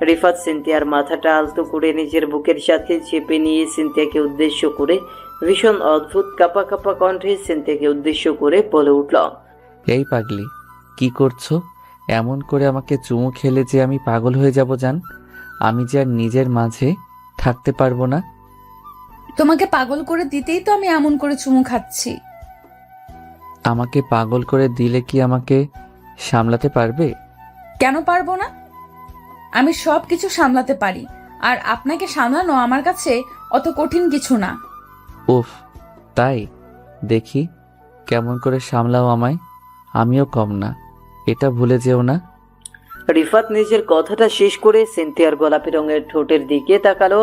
রিফাত সিনথিয়ার মাথাটা আলতো করে নিজের বুকের সাথে চেপে নিয়ে সিনথিয়াকে উদ্দেশ্য করে ভীষণ অদ্ভুত কাঁপা কাঁপা কণ্ঠে সিনথিয়াকে উদ্দেশ্য করে বলে উঠল, এই পাগলি, কি করছো? এমন করে আমাকে চুমু খেলে যে আমি পাগল হয়ে যাব জান। আমি যে আর নিজের মাঝে থাকতে পারবো না। তোমাকে পাগল করে দিতেই তো আমি এমন করে চুমু খাচ্ছি। আমাকে পাগল করে দিলে কি আমাকে সামলাতে পারবে? কেন পারবো না? আমি সব কিছু সামলাতে পারি, আর আপনাকে সামলানো আমার কাছে অত কঠিন কিছু না। উফ, তাই? দেখি কেমন করে সামলাও আমায়। আমিও কম না, এটা ভুলে যেও না। রিফাত নিজের কথাটা শেষ করে সিনথিয়ার গোলাপি রঙের ঠোঁটের দিকে তাকালো।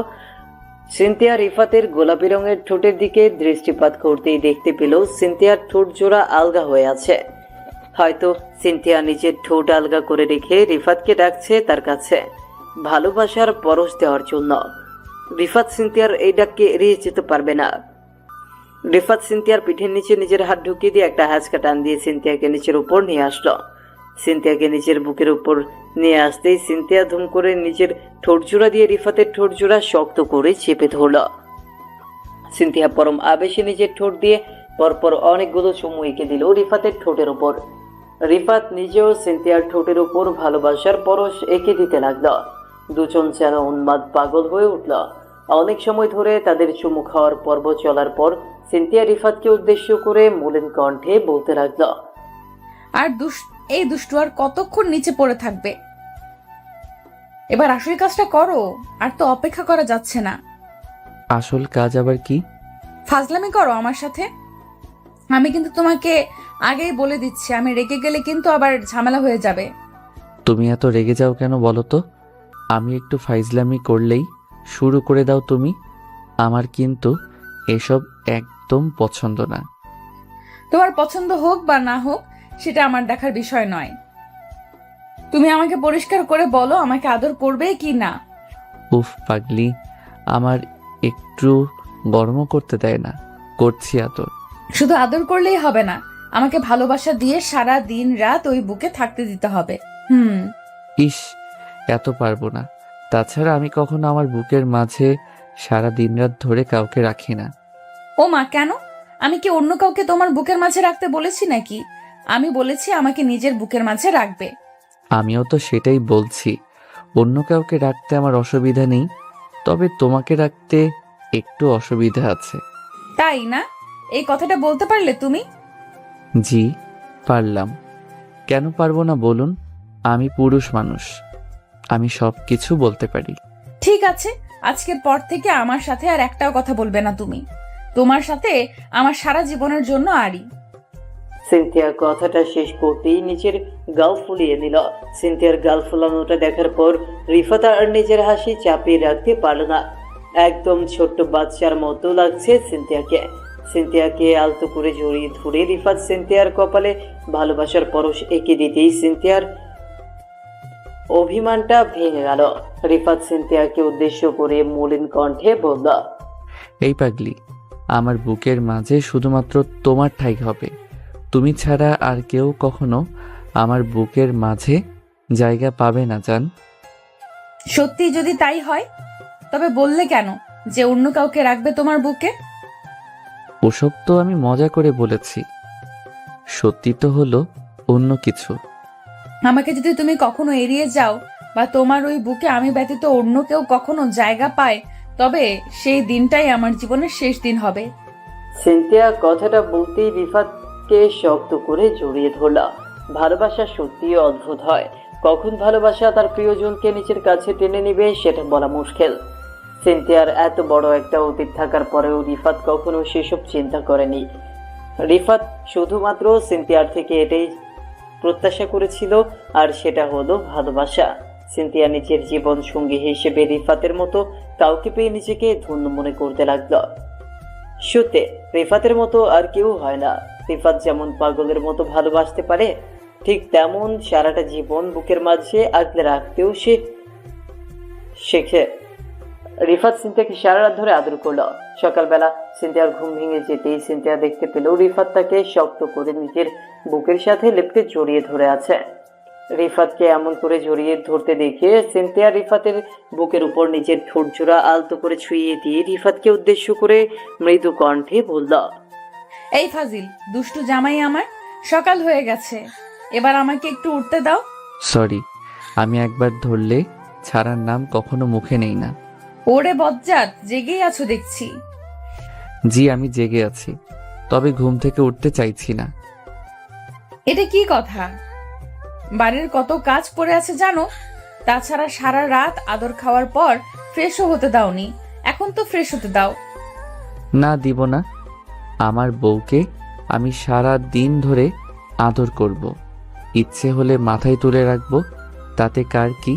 সিনথিয়া রিফাতের গোলাপি রঙের ঠোঁটের দিকে দৃষ্টিপাত করতেই দেখতে পেল সিনথিয়ার ঠোঁট জোড়া আলগা হয়ে আছে। হয়তো সিনথিয়া নিজের ঠোঁট আলগা করে রেখে রিফাতকে ডাকছে তার কাছে ভালোবাসার পরশ দেওয়ার জন্য। রিফাত সিনথিয়ার এই ডাককে এড়িয়ে যেতে পারবে না। রিফাত সিনথিয়ার পিঠের নিচে নিজের হাত ঢুকিয়ে দিয়ে একটা হ্যাঁচকা টান দিয়ে সিনথিয়াকে নিচের উপর নিয়ে আসলো। সিনথিয়াকে নিজের বুকের উপর নিয়ে আসতেই সিনথিয়া ধুম করে নিজের ঠোঁটজোড়া দিয়ে রিফাতের ঠোঁটজোড়া শক্ত করে চেপে ধরল। সিনথিয়া পরম আবেশে নিজের ঠোঁট দিয়ে পরপর অনেকগুলো চুমু এঁকে দিল রিফাতের ঠোঁটের উপর। রিফাত নিজেও সিনথিয়ার ঠোঁটের উপর ভালোবাসার পরশ এঁকে দিতে লাগল। দুজন যেন উন্মাদ পাগল হয়ে উঠল। অনেক সময় ধরে তাদের চুমু খাওয়ার পর্ব চলার পর সিনথিয়া রিফাতকে উদ্দেশ্য করে মলিন কণ্ঠে বলতে লাগল, আর এই দুষ্টু আর কতক্ষণ নিচে পড়ে থাকবে? এবার আসল কাজটা করো, আর তো অপেক্ষা করা যাচ্ছে না। আসল কাজ আবার কি? ফাজলামি করো আমার সাথে। আমি কিন্তু তোমাকে আগেই বলে দিচ্ছি, আমি রেগে গেলে কিন্তু আবার ঝামেলা হয়ে যাবে। তুমি এত রেগে যাও কেন বলো তো? আমি একটু ফাইজলামি করলেই শুরু করে দাও তুমি। আমার কিন্তু এসব একদম পছন্দ না। তোমার পছন্দ হোক বা না হোক সেটা আমার দেখার বিষয় নয়। তুমি আমাকে পরিষ্কার করে বলো, আমাকে আদর করবে কি না? উফ পাগলি, আমার একটু গরম করতে দেয় না। করছি আদর। শুধু আদর করলেই হবে না, আমাকে ভালোবাসা দিয়ে সারা দিন রাত ওই বুকে থাকতে দিতে হবে। ইস, এত পারবো না। তাছাড়া আমি কখনো আমার বুকের মাঝে সারা দিন রাত ধরে কাউকে রাখি না। ও মা, কেন? আমি কি অন্য কাউকে তোমার বুকের মাঝে রাখতে বলেছি নাকি? আমি বলেছি আমাকে নিজের বুকের মাঝে রাখবে। আমিও তো সেটাই বলছি। অন্য কাউকে রাখতে আমার অসুবিধা নেই, তবে তোমাকে রাখতে একটু অসুবিধা আছে। তাই না? এই কথাটা বলতে পারলে তুমি? জি, পারলাম। কেন পারবো না বলুন? আমি পুরুষ মানুষ, আমি সব কিছু বলতে পারি। ঠিক আছে, আজকের পর থেকে আমার সাথে আর একটাও কথা বলবে না তুমি। তোমার সাথে আমার সারা জীবনের জন্য আড়ি। সিনথিয়া কথাটা শেষ করতেই নিজের গাল ফুলিয়ে নিল। সিনথিয়ার গাল ফুলানোটা দেখার পর রিফাত আর নিজের হাসি চাপিয়ে রাখতে পারল না। একদম ছোট্ট বাচ্চার মতো লাগছে সিনথিয়াকে। সিনথিয়াকে আলতো করে জড়িয়ে ধরে রিফাত সিনথিয়ার কপালে ভালোবাসার পরশ এঁকে দিতেই সিনথিয়ার অভিমানটা ভেঙে গেল। রিফাত সিনথিয়াকে উদ্দেশ্য করে মলিন কণ্ঠে বলল, এই পাগলি, আমার বুকের মাঝে শুধুমাত্র তোমার ঠাঁই হবে। তুমি ছাড়া আর কেউ কখনো আমার বুকের মাঝে জায়গা পাবে না জান। সত্যি যদি তাই হয় তবে বললে কেন যে অন্য কাউকে রাখবে তোমার বুকে? ওসব তো আমি মজা করে বলেছি, সত্যি তো হলো অন্য কিছু। আমাকে যদি তুমি কখনো এড়িয়ে যাও বা তোমার ওই বুকে আমি ব্যতীত অন্য কেউ কখনো জায়গা পায়, তবে সেই দিনটাই আমার জীবনের শেষ দিন হবে। সিনথিয়া কথাটা বলতেই রিফাতকে শক্ত করে জড়িয়ে ধরল। ভালোবাসা সত্যিই অদ্ভুত হয়। কখন ভালোবাসা তার প্রিয়জনকে নিজের কাছে টেনে নিবে সেটা বলা মুশকিল। সিনথিয়ার এত বড় একটা অতীত থাকার পরেও রিফাত কখনো সেসব চিন্তা করেনি। রিফাত শুধুমাত্র সিনথিয়ার থেকে এটাই প্রত্যাশা করেছিল, আর সেটা হলো ভালোবাসা। সিনথিয়া নিজের জীবন সঙ্গী হিসেবে রিফাতের মতো কাউকে পেয়ে নিজেকে ধন্য মনে করতে লাগলো। সত্যি রিফাতের মতো আর কেউ হয় না। রিফাত যেমন পাগলের মতো ভালোবাসতে পারে, ঠিক তেমন সারাটা জীবন বুকের মাঝে আগলে রাখতেও সে শেখে। রিফাত সিনথিয়াকে সারা রাত ধরে আদর করলো। সকালবেলা সিনথিয়ার ঘুম ভেঙে যেতেই সিনথিয়া দেখতে পেল রিফাত তাকে শক্ত করে নিজের বুকের সাথে লেপ্টে জড়িয়ে ধরে আছে। রিফাতকে এমন করে জড়িয়ে ধরতে দেখে সিনথিয়া রিফাতের বুকের উপর নিজের ঠোঁটজোড়া আলতো করে ছুঁয়ে দিয়ে রিফাতকে উদ্দেশ্য করে মৃদু কণ্ঠে বলল, এই ফাজিল দুষ্টু জামাই আমার, সকাল হয়ে গেছে, এবার আমাকে একটু উঠতে দাও। সরি, আমি একবার ধরলে ছাড়ার নাম কখনো মুখে নেই না। ওরে বজ্জাত, জেগেই আছো দেখছি। জি, আমি জেগে আছি, তবে ঘুম থেকে উঠতে চাইছি না। এটা কি কথা? বাড়ির কত কাজ পড়ে আছে জানো? তাছাড়া সারা রাত আদর খাওয়ার পর ফ্রেশও হতে দাওনি, এখন তো ফ্রেশ হতে দাও। না, দিব না। আমার বউকে আমি সারা দিন ধরে আদর করব, ইচ্ছে হলে মাথায় তুলে রাখবো, তাতে কার কি?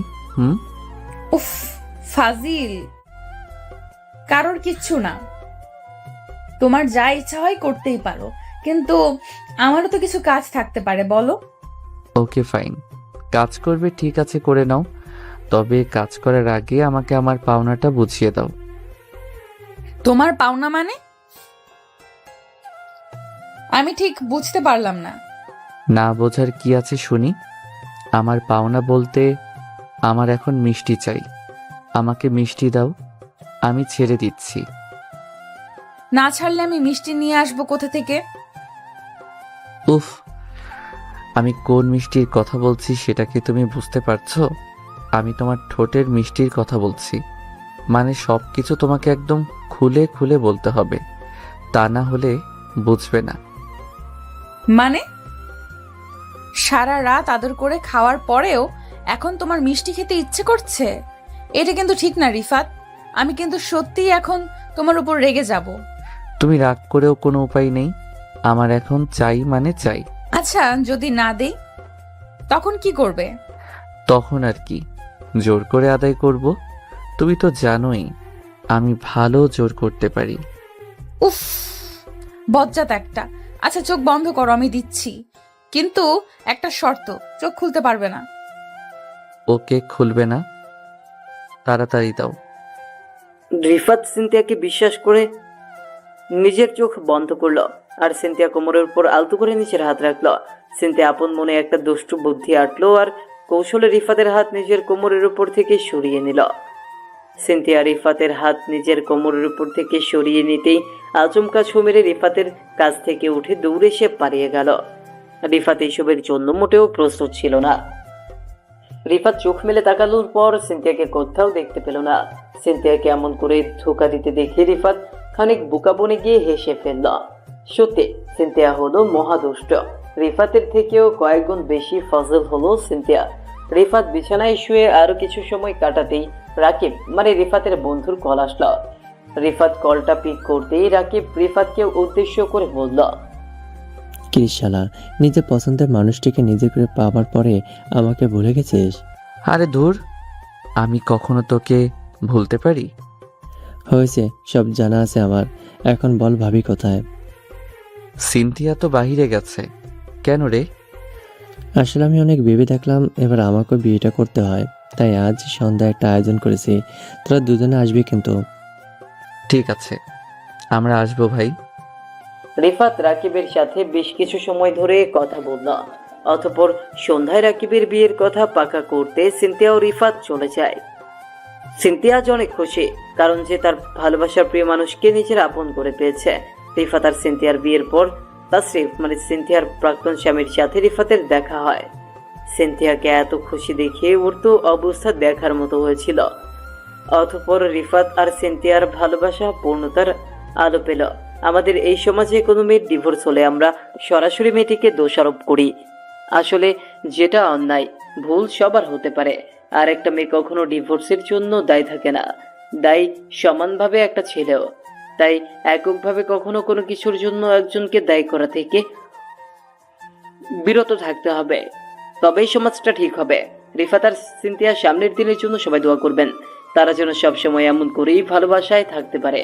উফ ফাজিল, কারোর কিচ্ছু না, তোমার যা ইচ্ছা হয় করতেই পারো, কিন্তু আমারও তো কিছু কাজ থাকতে পারে, বলো। ওকে ফাইন, কাজ করবে ঠিক আছে, করে নাও, তবে কাজ করার আগে আমাকে আমার পাওনাটা বুঝিয়ে দাও। তোমার পাওনা মানে? আমি ঠিক বুঝতে পারলাম না। না বোঝার কি আছে শুনি। আমার পাওনা বলতে আমার এখন মিষ্টি চাই, আমাকে মিষ্টি দাও, আমি ছেড়ে দিচ্ছি। না ছাড়লে আমি মিষ্টি নিয়ে আসবো কোথা থেকে? উফ, আমি কোন মিষ্টির কথা বলছি সেটা কি তুমি বুঝতে পারছো? আমি তোমার ঠোঁটের মিষ্টির কথা বলছি। মানে সবকিছু তোমাকে একদম খুলে খুলে বলতে হবে, তা না হলে বুঝবে না। মানে সারা রাত আদর করে খাওয়ার পরেও এখন তোমার মিষ্টি খেতে ইচ্ছে করছে? এটা কিন্তু ঠিক না রিফাত, আমি কিন্তু সত্যিই এখন তোমার উপর রেগে যাব। তুমি রাগ করেও কোনো উপায় নেই, আমার এখন চাই মানে চাই। আচ্ছা যদি না দেই তখন কি করবে? তখন আর কি, জোর করে আদায় করব। তুমি তো জানোই আমি ভালো জোর করতে পারি। উফ বজ্জাত একটা। আচ্ছা চোখ বন্ধ করো, আমি দিচ্ছি, কিন্তু একটা শর্ত, চোখ খুলতে পারবে না। ওকে, খুলবে না, তাড়াতাড়ি দাও। রিফাত সিনথিয়াকে বিশ্বাস করে নিজের চোখ বন্ধ করলো, আর সিনথিয়া কোমরের উপর আলতো করে নিচের হাত রাখলো। সিনথিয়া আপন মনে একটা দুষ্টু বুদ্ধি আটলো আর কৌশলে রিফাতের হাত নিজের কোমরের উপর থেকে সরিয়ে নিল। সিনথিয়া রিফাতের হাত নিজের কোমরের উপর থেকে সরিয়ে নিতেই আচমকা ছো মেরে রিফাতের কাছ থেকে উঠে দৌড়ে সে পালিয়ে গেল। রিফাত এইসবের জন্য মোটেও প্রস্তুত ছিল না। রিফাত চোখ মেলে তাকানোর পর সিনথিয়াকে কোথাও দেখতে পেল না। সিনথিয়াকে এমন করে ধোকা দিতে দেখে রিফাত খানিক বোকা বনে গিয়ে হেসে ফেলল। সত্যি সিনথিয়া হলো মহাদুষ্ট। রিফাতের থেকেও কয়েকগুণ বেশি ফজল হলো সিনথিয়া। রিফাত বিছানায় শুয়ে আরো কিছু সময় কাটাতেই রাকিব মানে রিফাতের বন্ধুর কল আসলো। রিফাত কলটা পিক করতেই রাকিব রিফাতকে উদ্দেশ্য করে বলল, শালা, নিজের পছন্দের মানুষটিকে নিজে করে পাওয়ার পরে আমাকে ভুলে গেছিস? আরে ধুর, আমি কখনো তোকে ভুলতে পারি? হয়েছে, সব জানা আছে আমার। এখন বল ভাবি কোথায়? সিনথিয়া তো বাহিরে গেছে। কেন রে? আসলে আমি অনেক ভেবে দেখলাম এবার আমাকেও বিয়েটা করতে হয়, তাই আজ সন্ধ্যা একটা আয়োজন করেছি। তোরা দুজনে আসবি কিন্তু। ঠিক আছে, আমরা আসবো ভাই। রিফাত রাকিবের সাথে বেশ কিছু সময় ধরে কথা বলল। অতঃপর সন্ধ্যায় রাকিবের বিয়ের কথা পাকা করতে সিনথিয়া ও রিফাত চলে যায়। সিনথিয়া আজ অনেক খুশি, কারণ যে তার ভালোবাসার প্রিয় মানুষকে নিজের আপন করে পেয়েছে। রিফাত আর সিনথিয়ার বিয়ের পর তাসরিফ মানে সিনথিয়ার প্রাক্তন স্বামীর সাথে রিফাতের দেখা হয়। সিনথিয়াকে এত খুশি দেখে ওর তো অবস্থা দেখার মতো হয়েছিল। অতঃপর রিফাত আর সিনথিয়ার ভালোবাসা পূর্ণতার আলো পেল। আমাদের এই সমাজে কোনো মেয়ের ডিভোর্স হলে আমরা সরাসরি মেয়েটিকে দোষারোপ করি। আসলে যেটা অন্যায় ভুল সবার হতে পারে, আর একটা মেয়ে কখনো ডিভোর্সের জন্য দায়ী থাকে না, দায়ী সমানভাবে একটা ছেলেও। তাই এককভাবে কখনো কোনো কিছুর জন্য একজনকে দায়ী করা থেকে বিরত থাকতে হবে, তবেই সমাজটা ঠিক হবে। রিফাত আর সিনথিয়ার সামনের দিনের জন্য সবাই দোয়া করবেন, তারা যেন সবসময় এমন করেই ভালোবাসায় থাকতে পারে।